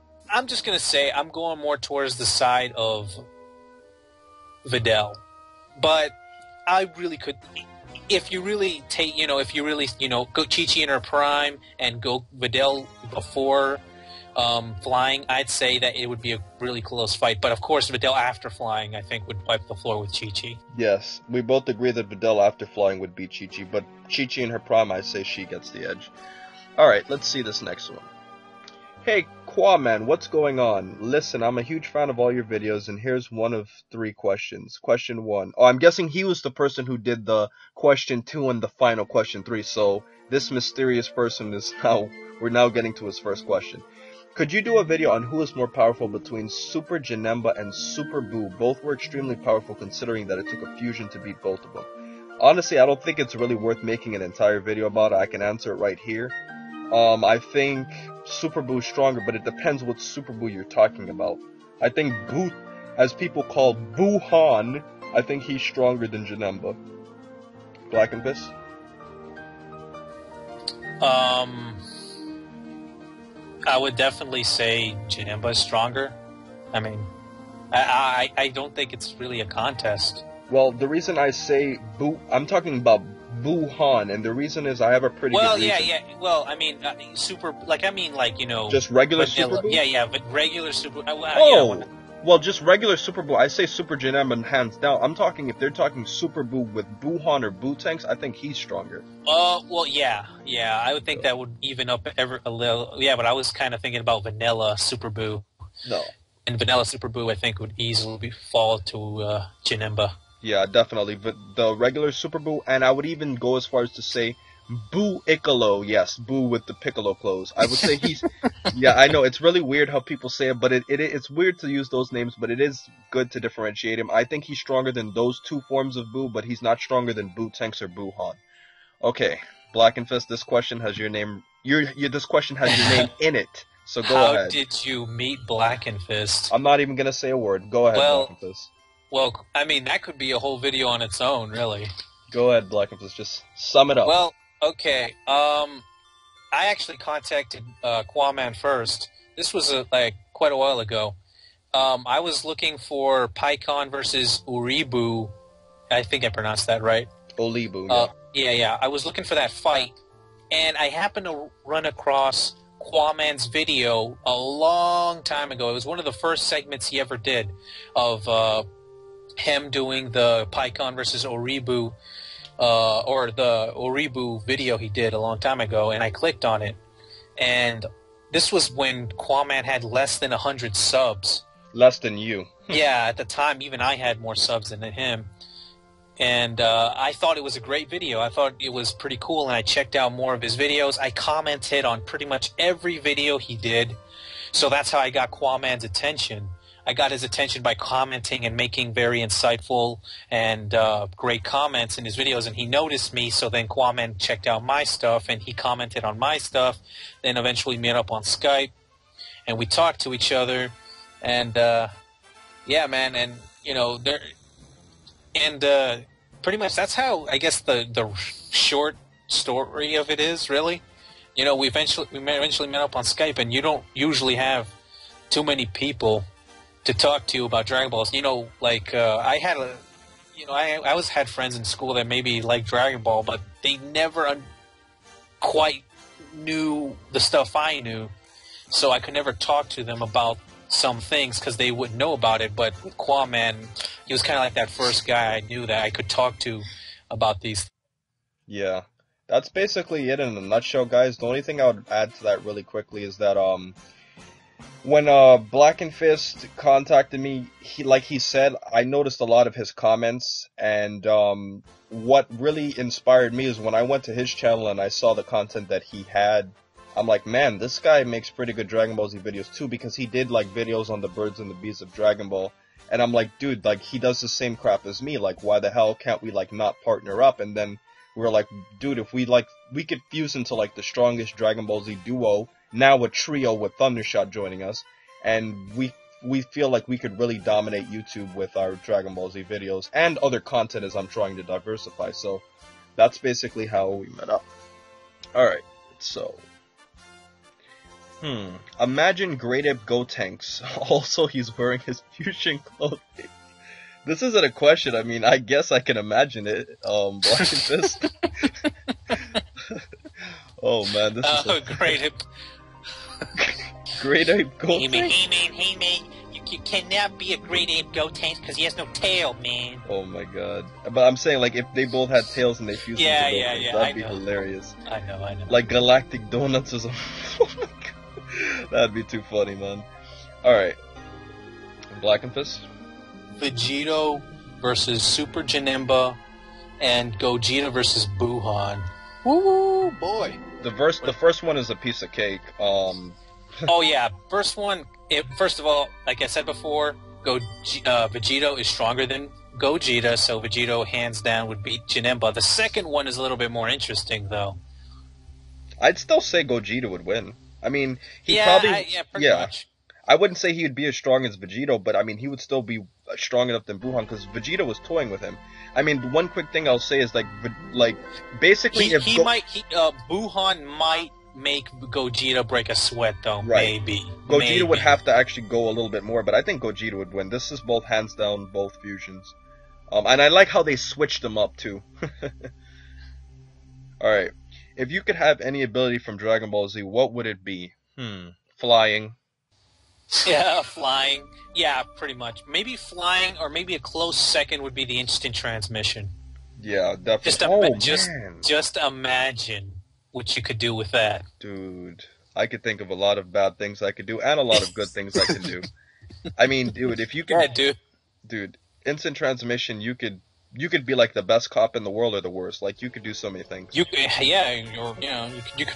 just gonna say I'm going more towards the side of Videl. But I really could... If you really take, go Chi-Chi in her prime and go Videl before flying, I'd say that it would be a really close fight. But of course, Videl after flying, I think, would wipe the floor with Chi-Chi. Yes, we both agree that Videl after flying would beat Chi-Chi, but Chi-Chi in her prime, I say she gets the edge. Alright, let's see this next one. Hey, Qaaman, what's going on? Listen, I'm a huge fan of all your videos, and here's one of 3 questions. Question 1. Oh, I'm guessing he was the person who did the question 2 and the final question 3, so this mysterious person is we're now getting to his first question. Could you do a video on who is more powerful between Super Janemba and Super Buu? Both were extremely powerful considering that it took a fusion to beat both of them. Honestly, I don't think it's really worth making an entire video about it. I can answer it right here. I think Super Buu is stronger, but it depends what Super Buu you're talking about. I think Buu, as people call Buuhan, I think he's stronger than Janemba. Blackenfist? I would definitely say Janemba is stronger. I mean, I don't think it's really a contest. Well, the reason I say I'm talking about Buhan, and the reason is I have a pretty good reason. Yeah. Well, I mean, super. Like, I mean, like, you know, just regular vanilla. Super Boo. Yeah, but regular Super. Well, just regular Super Boo. I say Super Janemba hands down. I'm talking if they're talking Super Boo with Buhan or Boo Tanks, I think he's stronger. Well, yeah. I would think that would even up a little. Yeah, but I was kind of thinking about vanilla Super Boo. No. And vanilla Super Boo, I think, would easily fall to Janemba. Yeah, definitely. But the regular Super Boo, and I would even go as far as to say Boo Piccolo. Yes, Boo with the Piccolo clothes. I would say he's... Yeah, I know, it's really weird how people say it, but it's weird to use those names, but it is good to differentiate him. I think he's stronger than those two forms of Boo, but he's not stronger than Boo Tanks or Boo Han. Okay, Blackenfist, this question has your name... This question has your name in it, so go ahead. How did you meet Blackenfist? I'm not even going to say a word. Go ahead, Blackenfist. Well, I mean, that could be a whole video on its own, really. Go ahead, Blackenfist. Just sum it up. Well, okay. I actually contacted Qaaman first. This was quite a while ago. I was looking for PyCon versus Uribu. I think I pronounced that right. Olibu, yeah. Yeah. I was looking for that fight, and I happened to run across Qaaman's video a long time ago. It was one of the first segments he ever did of him doing the PyCon versus Uribu, or the Uribu video he did a long time ago, and I clicked on it. And this was when Qaaman had less than 100 subs. Less than you. Yeah, at the time, even I had more subs than him. And I thought it was a great video. I thought it was pretty cool, and I checked out more of his videos. I commented on pretty much every video he did. So that's how I got Qaaman's attention. I got his attention by commenting and making very insightful and great comments in his videos, and he noticed me, so then Qaaman checked out my stuff, and he commented on my stuff, then eventually met up on Skype, and we talked to each other, and yeah, man, and, you know, pretty much that's how, I guess, the short story of it is, really. You know, we eventually met up on Skype, and you don't usually have too many people to talk to about Dragon Balls. You know, like, I always had friends in school that maybe liked Dragon Ball, but they never quite knew the stuff I knew, so I could never talk to them about some things because they wouldn't know about it. But Qaaman, he was kind of like that first guy I knew that I could talk to about these things. Yeah, that's basically it in a nutshell, guys. The only thing I would add to that really quickly is that when Blackenfist contacted me, he said, I noticed a lot of his comments, and what really inspired me is when I went to his channel and I saw the content that he had. I'm like, man, this guy makes pretty good Dragon Ball Z videos too, because he did like videos on the birds and the bees of Dragon Ball, and I'm like, dude, like, he does the same crap as me, like, why the hell can't we like not partner up? And then we were like, dude, if we could fuse into like the strongest Dragon Ball Z duo, now a trio with Thundershot joining us, and we feel like we could really dominate YouTube with our Dragon Ball Z videos and other content as I'm trying to diversify. So that's basically how we met up. Alright, so imagine Great Ape Gotenks. Also, he's wearing his fusion clothing. This isn't a question. I mean, I guess I can imagine it. Blackenfist. Oh man, this is Great Ape. Great Ape Gotenks. Hey man, you cannot be a Great Ape Gotenks because he has no tail, man. Oh my god. But I'm saying, like, if they both had tails and they fused into Gotenks, that'd be hilarious. I know. Like Galactic Donuts or something. Oh my god. That'd be too funny, man. Alright. Blackenfist? Vegito versus Super Janemba, and Gogeta versus Buhan. Woo, boy. The first one is a piece of cake. Oh yeah, first of all, like I said before, Vegito is stronger than Gogeta, so Vegito hands down would beat Janemba. The second one is a little bit more interesting, though. I'd still say Gogeta would win. I mean, pretty much. I wouldn't say he would be as strong as Vegito, but I mean, he would still be strong enough than Buhan because Vegeta was toying with him. I mean, one quick thing I'll say is like basically Buhan might make Gogeta break a sweat though. Right. Maybe Gogeta would have to actually go a little bit more, but I think Gogeta would win. This is both hands down, both fusions. And I like how they switched them up too. All right. If you could have any ability from Dragon Ball Z, what would it be? Flying. Yeah, flying. Yeah, pretty much. Maybe flying, or maybe a close second would be the instant transmission. Yeah, definitely. Just imagine what you could do with that. Dude, I could think of a lot of bad things I could do, and a lot of good things I could do. I mean, dude, if you could... Yeah, dude, instant transmission, you could be like the best cop in the world or the worst. Like, you could do so many things. You could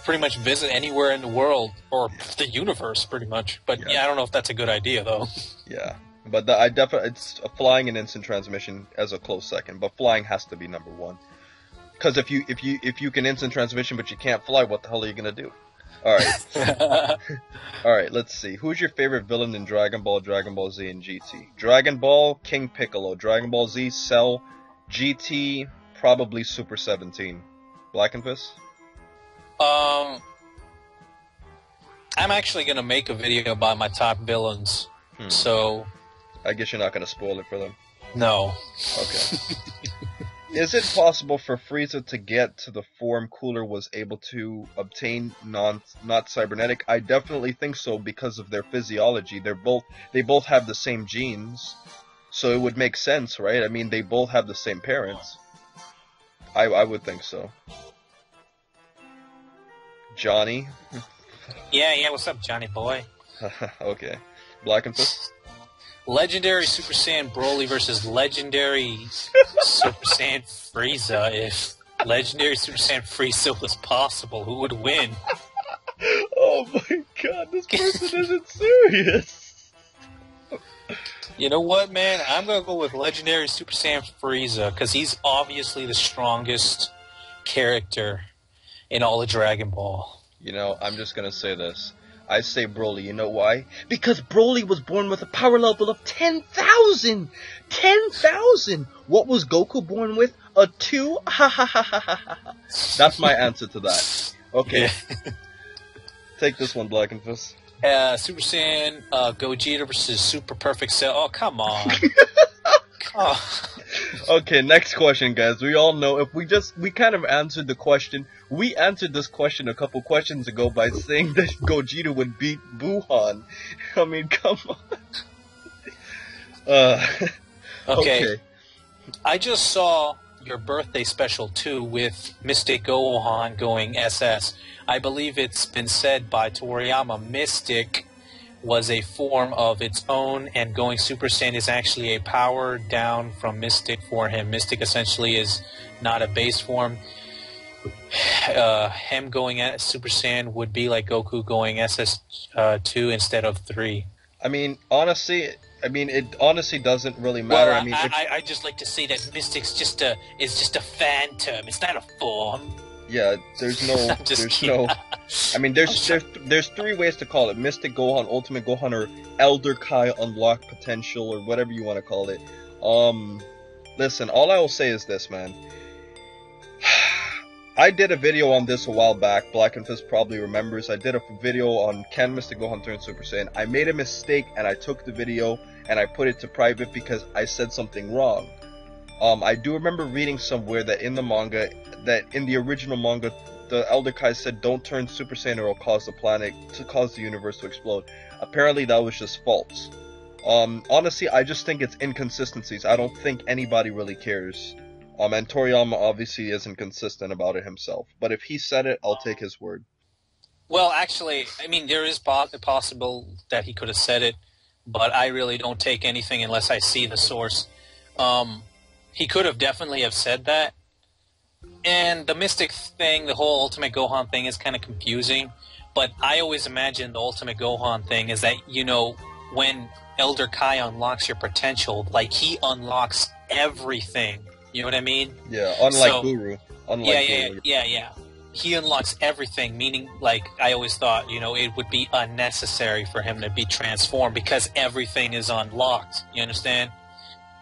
pretty much visit anywhere in the world or the universe, pretty much. But I don't know if that's a good idea though. Yeah, but it's flying and instant transmission as a close second. But flying has to be number one. Because if you can instant transmission but you can't fly, what the hell are you gonna do? All right, all right. Let's see. Who's your favorite villain in Dragon Ball Z, and GT? Dragon Ball, King Piccolo. Dragon Ball Z, Cell. GT, probably Super 17. Blackenfist? I'm actually gonna make a video about my top villains. So I guess you're not gonna spoil it for them. No. Okay. Is it possible for Frieza to get to the form Cooler was able to obtain not cybernetic? I definitely think so because of their physiology. They both have the same genes. So it would make sense, right? I mean, they both have the same parents. I would think so. Johnny? Yeah, what's up, Johnny boy? Okay. Blackenfist? Legendary Super Saiyan Broly versus Legendary Super Saiyan Frieza. If Legendary Super Saiyan Frieza was possible, who would win? Oh my god, this person isn't serious! You know what, man? I'm going to go with Legendary Super Saiyan Frieza, because he's obviously the strongest character in all of Dragon Ball. You know, I'm just going to say this. I say Broly. You know why? Because Broly was born with a power level of 10,000! 10,000! What was Goku born with? A 2? Ha ha ha ha ha ha. That's my answer to that. Okay. Yeah. Take this one, Blackenfist. Super Saiyan Gogeta versus Super Perfect Cell. Oh, come on. Okay, next question, guys. We all know if we kind of answered the question. We answered this question a couple questions ago by saying that Gogeta would beat Buhan. I mean, come on. Okay. I just saw your birthday special too with Mystic Gohan going SS. I believe it's been said by Toriyama, Mystic was a form of its own, and going Super Saiyan is actually a power down from Mystic for him. Mystic essentially is not a base form. Him going at Super Saiyan would be like Goku going SS2 instead of 3. I mean, honestly, it honestly doesn't really matter. Well, I just like to say that Mystic's just a phantom. It's not a form. Yeah, there's no. I mean, there's 3 ways to call it: Mystic Gohan, Ultimate Gohan, or Elder Kai Unlocked Potential, or whatever you want to call it. Listen, all I will say is this, man. I did a video on this a while back. Blackenfist probably remembers. I did a video on can Mystic Gohan turn Super Saiyan. I made a mistake and I took the video and I put it to private because I said something wrong. I do remember reading somewhere that in the manga, that in the original manga, the Elder Kai said, "Don't turn Super Saiyan or it'll cause the universe to explode." Apparently, that was just false. Honestly, I just think it's inconsistencies. I don't think anybody really cares. And Toriyama obviously isn't consistent about it himself. But if he said it, I'll take his word. Well, actually, I mean, there is possible that he could have said it, but I really don't take anything unless I see the source. He could have definitely have said that. And the Mystic thing, the whole Ultimate Gohan thing is kind of confusing. But I always imagine the Ultimate Gohan thing is that, you know, when Elder Kai unlocks your potential, like, he unlocks everything. You know what I mean? Yeah, unlike Guru. Yeah. He unlocks everything, meaning, like, I always thought, you know, it would be unnecessary for him to be transformed because everything is unlocked. You understand?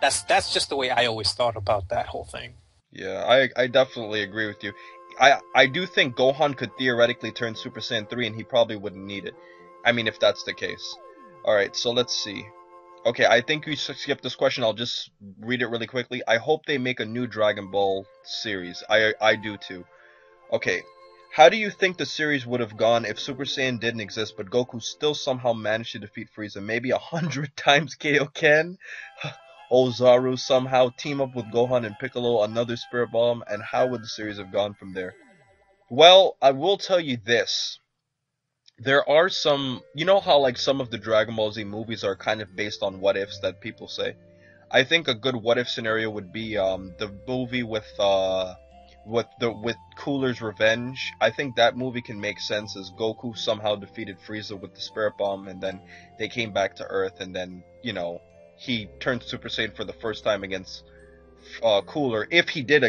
That's just the way I always thought about that whole thing. Yeah, I definitely agree with you. I do think Gohan could theoretically turn Super Saiyan 3 and he probably wouldn't need it. I mean, if that's the case. Alright, so let's see. Okay, I think we skipped this question. I'll just read it really quickly. I hope they make a new Dragon Ball series. I do too. Okay, how do you think the series would have gone if Super Saiyan didn't exist, but Goku still somehow managed to defeat Frieza? Maybe 100 times Kaioken? Ozaru somehow team up with Gohan and Piccolo, another Spirit Bomb, and how would the series have gone from there? Well, I will tell you this. There are some, you know how like some of the Dragon Ball Z movies are kind of based on what ifs that people say. I think a good what if scenario would be the movie with Cooler's Revenge. I think that movie can make sense as Goku somehow defeated Frieza with the Spirit Bomb, and then they came back to Earth, and then he turned Super Saiyan for the first time against Cooler. If he did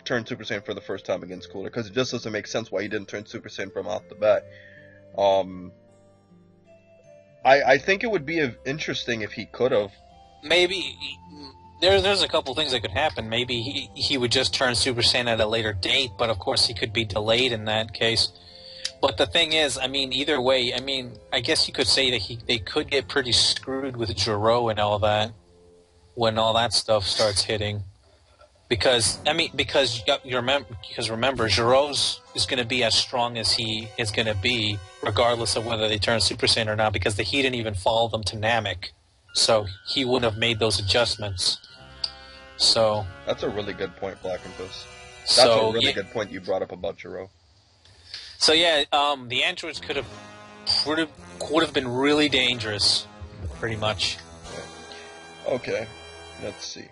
turn Super Saiyan for the first time against Cooler, because it just doesn't make sense why he didn't turn Super Saiyan from off the bat. I think it would be interesting if he could have. Maybe there's a couple things that could happen. Maybe he would just turn Super Saiyan at a later date, but of course he could be delayed in that case. But the thing is, I mean, either way, I mean, I guess you could say that they could get pretty screwed with Gero and all that when all that stuff starts hitting. Because remember, Gero's is going to be as strong as he is going to be, regardless of whether they turn Super Saiyan or not, because he didn't even follow them to Namek. So he wouldn't have made those adjustments. So that's a really good point, Blackenfist. That's a really good point you brought up about Gero. So yeah, the androids could have been really dangerous, pretty much. Yeah. Okay, let's see.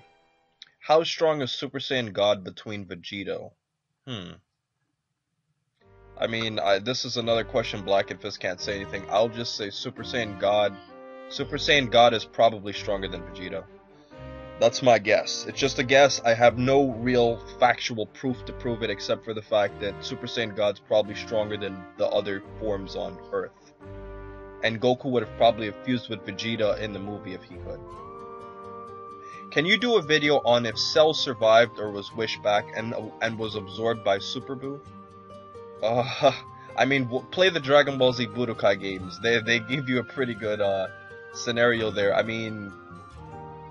How strong is Super Saiyan God between Vegito? I mean, this is another question Blackenfist can't say anything. I'll just say Super Saiyan God. Super Saiyan God is probably stronger than Vegito. That's my guess. It's just a guess. I have no real factual proof to prove it, except for the fact that Super Saiyan God's probably stronger than the other forms on Earth. And Goku would have probably fused with Vegeta in the movie if he could. Can you do a video on if Cell survived or was wished back and was absorbed by Super Buu? I mean, play the Dragon Ball Z Budokai games. They give you a pretty good scenario there. I mean,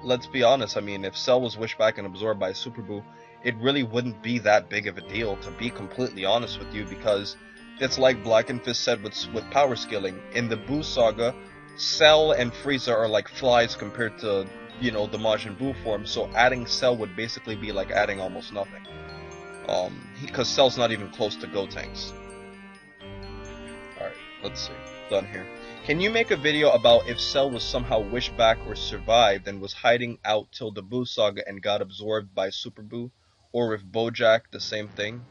let's be honest. I mean, if Cell was wished back and absorbed by Super Buu, it really wouldn't be that big of a deal, to be completely honest with you, because it's like Blackenfist said with power scaling. In the Buu saga, Cell and Frieza are like flies compared to the Majin Buu form, so adding Cell would basically be like adding almost nothing. Because Cell's not even close to Gotenks. Alright, let's see. Done here. Can you make a video about if Cell was somehow wished back or survived and was hiding out till the Buu saga and got absorbed by Super Buu? Or if Bojack, the same thing?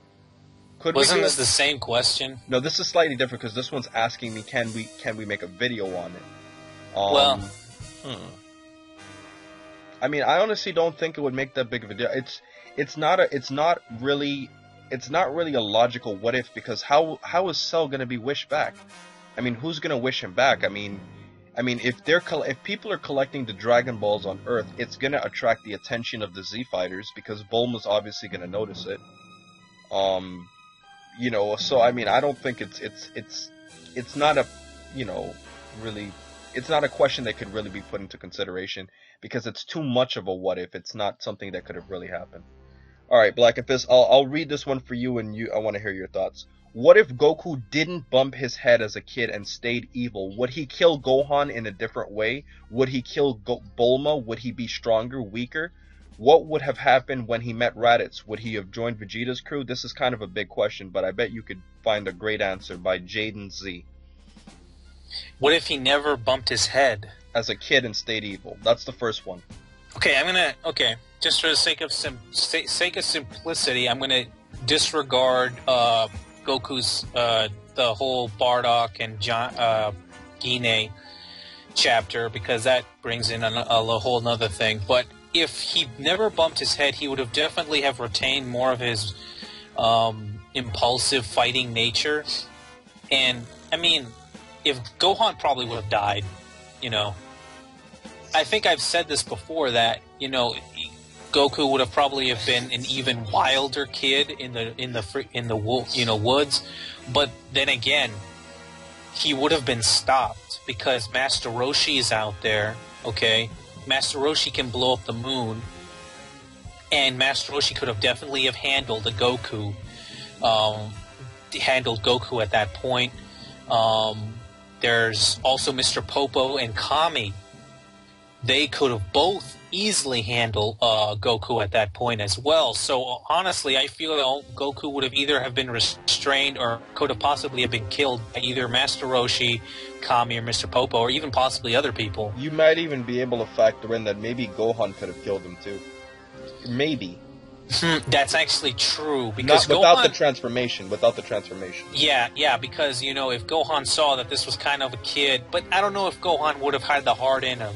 Wasn't this the same question? No, this is slightly different because this one's asking me, can we make a video on it? I mean, I honestly don't think it would make that big of a deal. It's not really a logical what if, because how is Cell gonna be wished back? I mean, who's gonna wish him back? I mean, if people are collecting the Dragon Balls on Earth, it's gonna attract the attention of the Z Fighters because Bulma's obviously gonna notice it. So I mean, I don't think it's not a really. It's not a question that could really be put into consideration because it's too much of a what if. It's not something that could have really happened. Alright, Blackenfist, I'll read this one for you, and I want to hear your thoughts. What if Goku didn't bump his head as a kid and stayed evil? Would he kill Gohan in a different way? Would he kill Bulma? Would he be stronger, weaker? What would have happened when he met Raditz? Would he have joined Vegeta's crew? This is kind of a big question, but I bet you could find a great answer by Jaden Z. What if he never bumped his head? As a kid and stayed evil. That's the first one. Okay, just for the sake of simplicity, I'm gonna disregard Goku's the whole Bardock and Gine chapter, because that brings in a whole nother thing. But if he never bumped his head, he would have definitely have retained more of his impulsive fighting nature. And I mean, if Gohan probably would have died, I think I've said this before, that Goku would have probably have been an even wilder kid in the woods, but then again, he would have been stopped because Master Roshi is out there. Okay, Master Roshi can blow up the moon, and Master Roshi could have definitely have handled the Goku. Handled Goku at that point. There's also Mr. Popo and Kami. They could have both easily handled Goku at that point as well. So honestly, I feel that Goku would have either have been restrained or could have possibly have been killed by either Master Roshi, Kami, or Mr. Popo, or even possibly other people. You might even be able to factor in that maybe Gohan could have killed him too. Maybe. That's actually true because without the transformation. Yeah, because if Gohan saw that this was kind of a kid, but I don't know if Gohan would have had the heart in him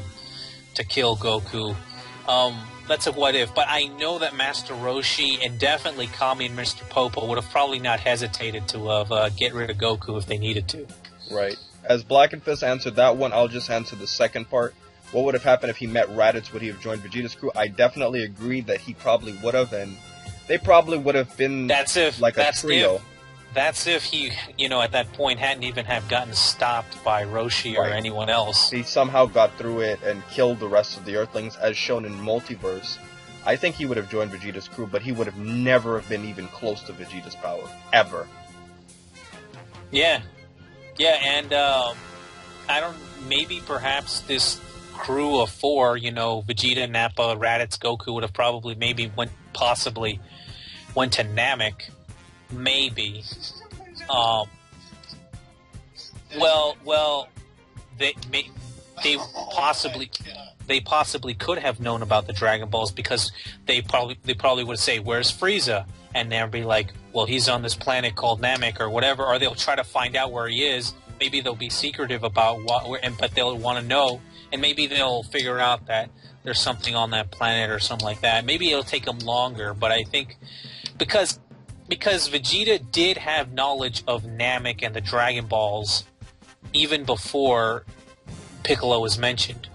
to kill Goku. That's a what if, but I know that Master Roshi and definitely Kami and Mr. Popo would have probably not hesitated to have get rid of Goku if they needed to. Right. As Blackenfist answered that one, I'll just answer the second part. What would have happened if he met Raditz? Would he have joined Vegeta's crew? I definitely agree that he probably would have, and they probably would have been a trio. That's if he, at that point hadn't even have gotten stopped by Roshi or anyone else. He somehow got through it and killed the rest of the Earthlings, as shown in Multiverse. I think he would have joined Vegeta's crew, but he would have never have been even close to Vegeta's power. Ever. Yeah, and maybe perhaps this crew of 4, Vegeta, Nappa, Raditz, Goku would have probably maybe went to Namek. Maybe. They possibly could have known about the Dragon Balls because they probably would say, "Where's Frieza?" And they'll be like, "Well, he's on this planet called Namek or whatever," or they'll try to find out where he is. Maybe they'll be secretive about but they'll want to know, and maybe they'll figure out that there's something on that planet or something like that. Maybe it'll take them longer, but I think because Vegeta did have knowledge of Namek and the Dragon Balls even before Piccolo was mentioned.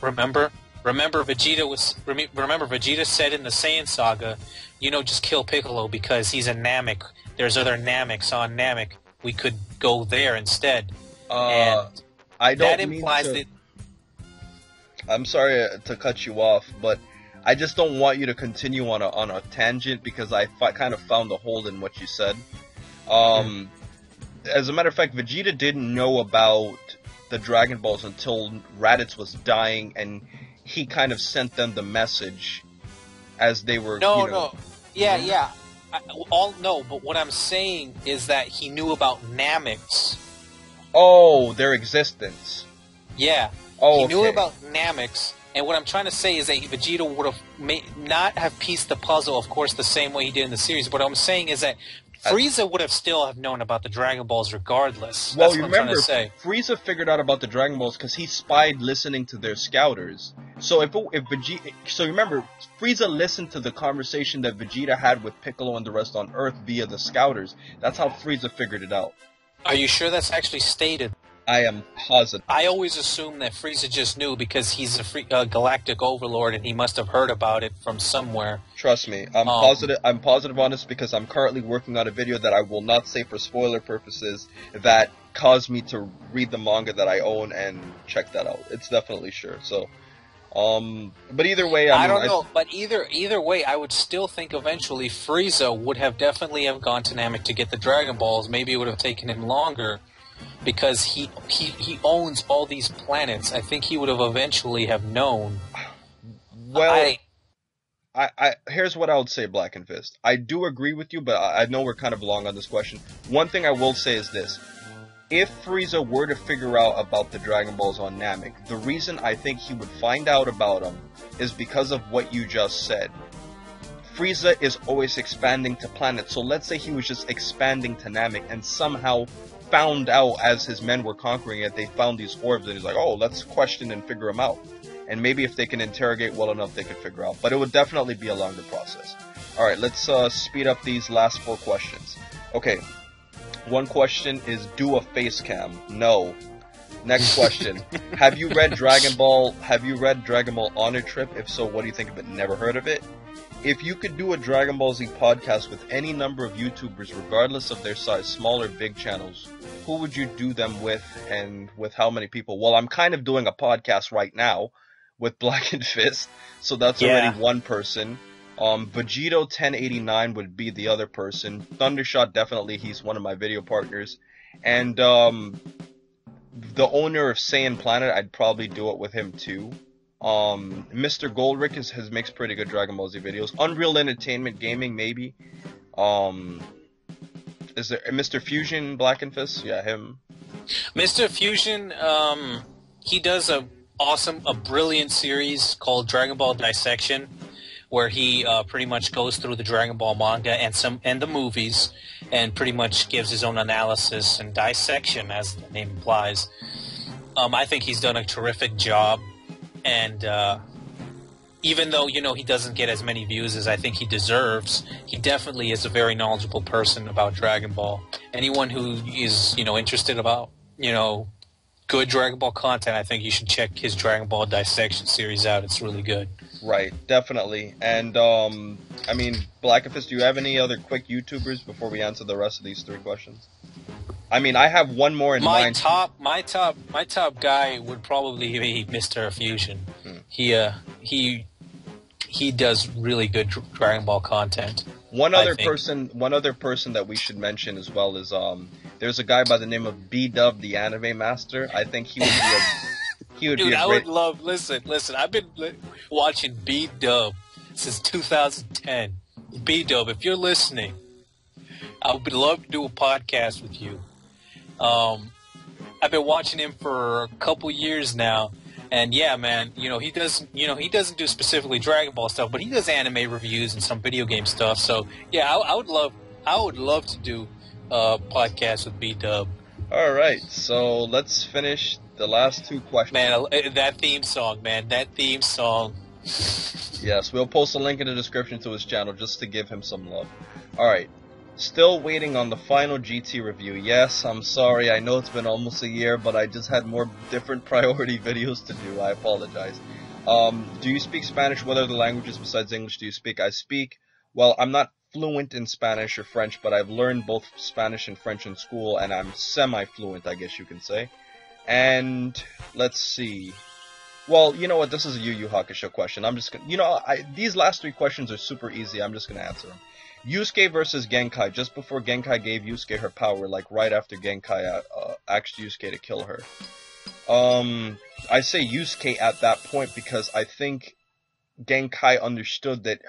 Remember Vegeta said in the Saiyan Saga, just kill Piccolo because he's a Namek. There's other Nameks on Namek. We could go there instead. And I don't that mean implies to... that. I'm sorry to cut you off, but I just don't want you to continue on a tangent because I kind of found a hole in what you said. As a matter of fact, Vegeta didn't know about the Dragon Balls until Raditz was dying, and he kind of sent them the message as they were. No. Yeah. But what I'm saying is that he knew about Nameks. Oh, their existence. Yeah. Oh, he knew about Nameks. And what I'm trying to say is that Vegeta would have not have pieced the puzzle, of course, the same way he did in the series. But what I'm saying is that Frieza would have still have known about the Dragon Balls regardless. Well, That's you what I'm remember, trying to say. Frieza figured out about the Dragon Balls because he spied listening to their scouters. So remember, Frieza listened to the conversation that Vegeta had with Piccolo and the rest on Earth via the scouters. That's how Frieza figured it out. Are you sure that's actually stated? I am positive. I always assume that Frieza just knew because he's a galactic overlord and he must have heard about it from somewhere. Trust me, I'm positive. I'm positive on this because I'm currently working on a video that I will not say for spoiler purposes that caused me to read the manga that I own and check that out. It's definitely sure. So, but either way, I don't know. But either way, I would still think eventually Frieza would have definitely have gone to Namek to get the Dragon Balls. Maybe it would have taken him longer. Because he owns all these planets, I think he would have eventually have known. Well, I here's what I would say, Blackenfist. I do agree with you, but I know we're kind of long on this question. One thing I will say is this. If Frieza were to figure out about the Dragon Balls on Namek, the reason I think he would find out about them is because of what you just said. Frieza is always expanding to planets, so let's say he was just expanding to Namek and somehow found out as his men were conquering it, they found these orbs, and he's like, oh, let's question and figure them out. And maybe if they can interrogate well enough, they could figure out. But it would definitely be a longer process. Alright, let's speed up these last 4 questions. Okay, one question is, do a face cam? No. Next question. Have you read Dragon Ball Honor Trip? If so, what do you think of it? Never heard of it. If you could do a Dragon Ball Z podcast with any number of YouTubers, regardless of their size, small or big channels, who would you do them with, and with how many people? Well, I'm kind of doing a podcast right now with Blackenfist, so that's already one person. Vegito 1089 would be the other person. Thundershot, definitely, he's one of my video partners. And the owner of Saiyan Planet, I'd probably do it with him too. Mr. Goldrick makes pretty good Dragon Ball Z videos. Unreal Entertainment Gaming, maybe. Is there Mr. Fusion, Blackenfist? Yeah, him. Mr. Fusion, he does a brilliant series called Dragon Ball Dissection, where he pretty much goes through the Dragon Ball manga and the movies, and pretty much gives his own analysis and dissection, as the name implies. I think he's done a terrific job, and even though, you know, he doesn't get as many views as I think he deserves, he definitely is a very knowledgeable person about Dragon Ball. Anyone who is, you know, interested about, you know, good Dragon Ball content, I think you should check his Dragon Ball Dissection series out. It's really good. Right, definitely. And, I mean, Blackenfist, do you have any other quick YouTubers before we answer the rest of these 3 questions? I mean, I have one more in mind. My top guy would probably be Mistarefusion. He does really good Dragon Ball content. One other person that we should mention as well is there's a guy by the name of Bdub, the anime master. I think he would be Dude, I would love. Listen. I've been watching Bdub since 2010. Bdub, if you're listening, I would love to do a podcast with you. I've been watching him for a couple years now, and yeah, man, he doesn't do specifically Dragon Ball stuff, but he does anime reviews and some video game stuff. So yeah, I would love to do a podcast with Bdub. All right, so let's finish the last 2 questions. Man, that theme song. Yes, we'll post a link in the description to his channel just to give him some love. Alright, still waiting on the final GT review. Yes, I'm sorry, I know it's been almost a year, but I just had more different priority videos to do. I apologize. Do you speak Spanish? What other languages besides English do you speak? I speak, well, I'm not fluent in Spanish or French, but I've learned both Spanish and French in school, and I'm semi-fluent, I guess you can say. And let's see. Well, you know what? This is a Yu Yu Hakusho question. I'm just gonna, these last 3 questions are super easy. I'm just gonna answer them. Yusuke versus Genkai. Just before Genkai gave Yusuke her power, like right after Genkai asked Yusuke to kill her. I say Yusuke at that point because I think Genkai understood that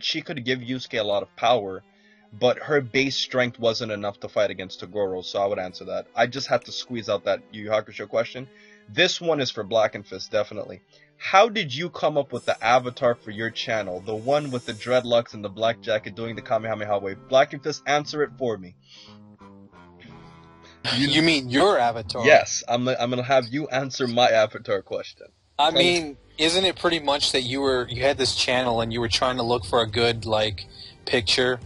she could give Yusuke a lot of power, but her base strength wasn't enough to fight against Toguro, so I would answer that. I just had to squeeze out that Yu Yu Hakusho question. This one is for Blackenfist, definitely. How did you come up with the avatar for your channel? The one with the dreadlocks and the black jacket doing the Kamehameha wave. Blackenfist, answer it for me. You mean your avatar? Yes, I'm gonna have you answer my avatar question. I mean, isn't it pretty much that you had this channel and you were trying to look for a good, like, picture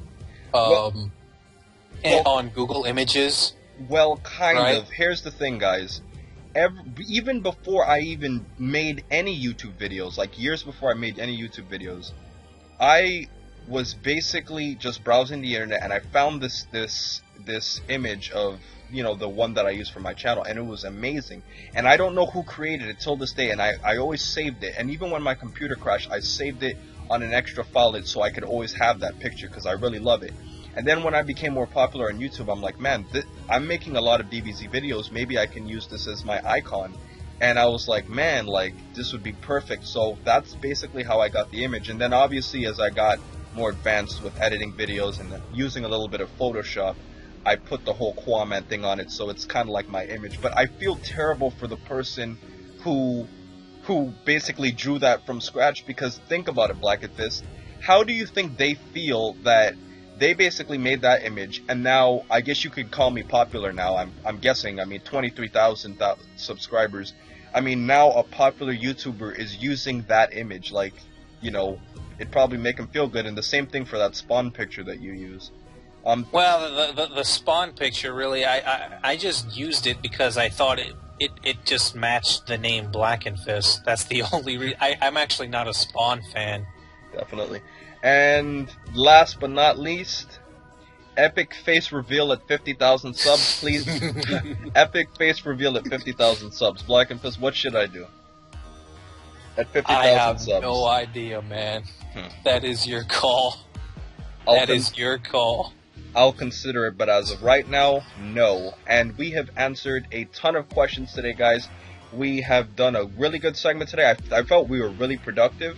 on Google Images? Well, kind of. Here's the thing, guys. Even before I even made any YouTube videos, like years before I made any YouTube videos, I was basically just browsing the internet and I found this image of, the one that I use for my channel, and it was amazing. And I don't know who created it till this day, and I always saved it. And even when my computer crashed, I saved it on an extra file so I could always have that picture because I really love it. And then when I became more popular on YouTube, I'm like, man, I'm making a lot of DBZ videos. Maybe I can use this as my icon. And I was like, man, like, this would be perfect. So that's basically how I got the image. And then obviously as I got more advanced with editing videos and using a little bit of Photoshop, I put the whole Qaaman thing on it. So it's kind of like my image. But I feel terrible for the person who basically drew that from scratch, because think about it, Blackenfist. How do you think they feel that they basically made that image, and now, I guess you could call me popular now, I'm guessing, 23,000 subscribers. Now a popular YouTuber is using that image, like, it'd probably make them feel good, and the same thing for that Spawn picture that you use. Well, the Spawn picture, really, I just used it because I thought it just matched the name Blackenfist. That's the only reason. I'm actually not a Spawn fan. Definitely. And last but not least, epic face reveal at 50,000 subs, please. Epic face reveal at 50,000 subs. Blackenfist, what should I do? At 50,000 subs. I have no idea, man. That is your call. That is your call. I'll consider it, but as of right now, no. And we have answered a ton of questions today, guys. We have done a really good segment today. I felt we were really productive.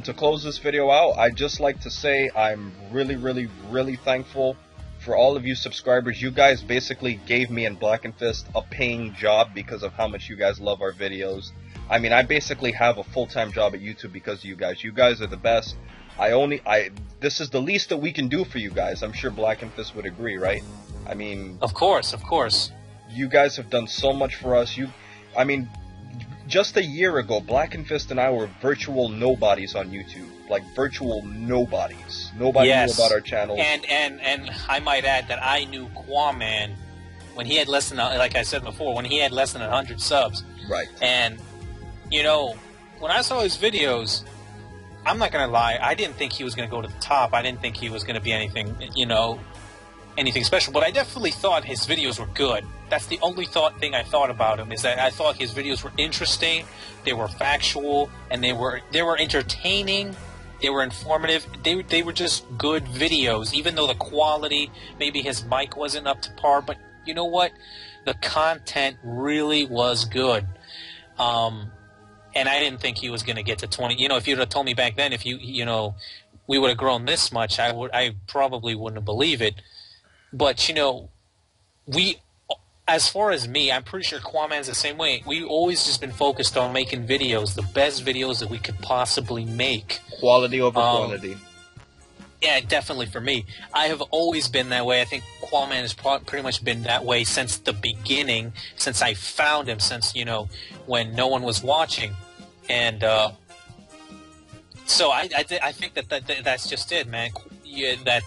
To close this video out, I'd just like to say I'm really, really, really thankful for all of you subscribers. You guys basically gave me and Blackenfist a paying job because of how much you guys love our videos. I mean, I basically have a full-time job at YouTube because of you guys. You guys are the best. This is the least that we can do for you guys. I'm sure Blackenfist would agree, right? I mean... Of course, of course. You guys have done so much for us. I mean, just a year ago, Blackenfist and I were virtual nobodies on YouTube. Like, virtual nobodies. Nobody knew about our channel. And I might add that I knew Qaaman when he had less than, like I said before, when he had less than 100 subs. Right. And, you know, when I saw his videos... I'm not going to lie, I didn't think he was going to go to the top. I didn't think he was going to be anything, you know, anything special. But I definitely thought his videos were good. That's the only thing I thought about him, is that I thought his videos were interesting, they were factual, and they were entertaining, they were informative. They were just good videos, even though the quality, maybe his mic wasn't up to par. But you know what? The content really was good. And I didn't think he was going to get to 20. You know, if you'd have told me back then, if you know, we would have grown this much, I probably wouldn't have believed it. But, you know, as far as me, I'm pretty sure Qaaman's the same way. We've always just been focused on making videos, the best videos that we could possibly make. Quality over quantity. Yeah, definitely for me. I have always been that way. I think Qaaman has pretty much been that way since the beginning, since I found him, since, you know, when no one was watching. And so I think that's just it, man. That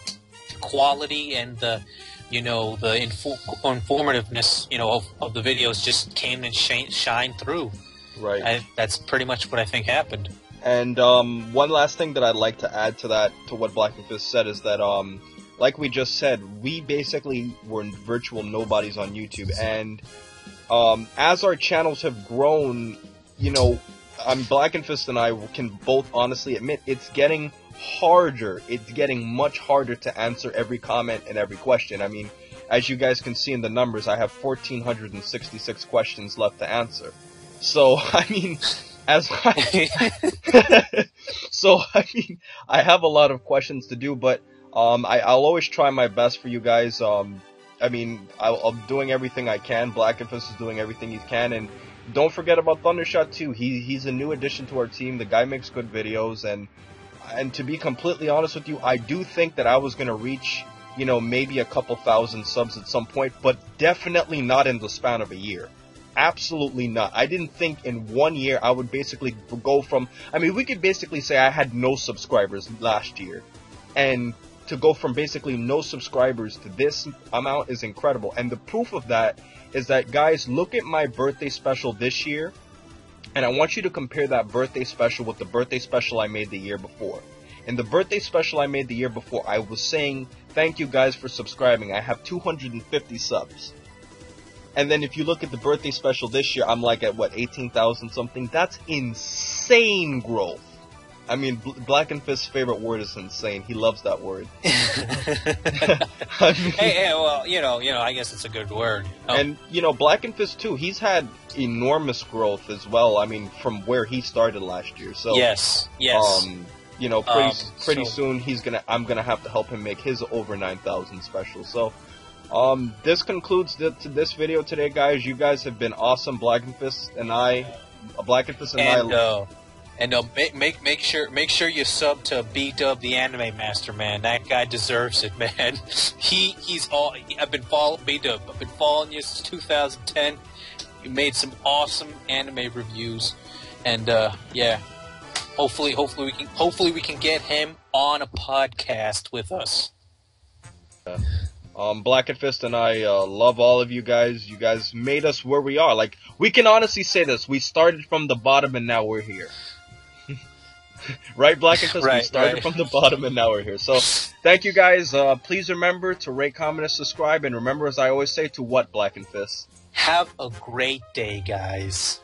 quality and the, you know, the informativeness, you know, of the videos just came and shined through. Right. That's pretty much what I think happened. And one last thing that I'd like to add to that, to what Blackenfist said, is that, like we just said, we basically were virtual nobodies on YouTube. And as our channels have grown, you know, Blackenfist and I can both honestly admit it's getting harder. It's getting much harder to answer every comment and every question. I mean, as you guys can see in the numbers, I have 1,466 questions left to answer. So, I mean... So, I mean, I have a lot of questions to do, but I'll always try my best for you guys. I mean, I'm doing everything I can. Blackenfist is doing everything he can, and don't forget about Thundershot too. He's a new addition to our team. The guy makes good videos, and to be completely honest with you, I do think that I was gonna reach, you know, maybe a couple thousand subs at some point, but definitely not in the span of a year. Absolutely not. I didn't think in 1 year I would basically go from... I mean, we could basically say I had no subscribers last year. And to go from basically no subscribers to this amount is incredible. And the proof of that is that, guys, look at my birthday special this year. And I want you to compare that birthday special with the birthday special I made the year before. In the birthday special I made the year before, I was saying, thank you guys for subscribing. I have 250 subs. And then if you look at the birthday special this year, I'm like at, what, 18,000 something? That's insane growth. I mean, Blackenfist's favorite word is insane. He loves that word. I mean, hey, well, you know, I guess it's a good word. Oh. And, you know, Blackenfist, too, he's had enormous growth as well. I mean, from where he started last year. So, yes. You know, pretty soon I'm gonna have to help him make his over 9,000 special. So, this concludes this video today, guys. You guys have been awesome. Blackenfist and I, make sure you sub to Bdub, the anime master, man. That guy deserves it, man. I've been following Bdub. I've been following you since 2010. You made some awesome anime reviews, and yeah. Hopefully we can get him on a podcast with us. Blackenfist and I love all of you guys. You guys made us where we are. Like, we can honestly say this. We started from the bottom and now we're here. Right, Blackenfist? Right, we started right. from the bottom and now we're here. So, thank you guys. Please remember to rate, comment, and subscribe. And remember, as I always say, to what, Blackenfist? Have a great day, guys.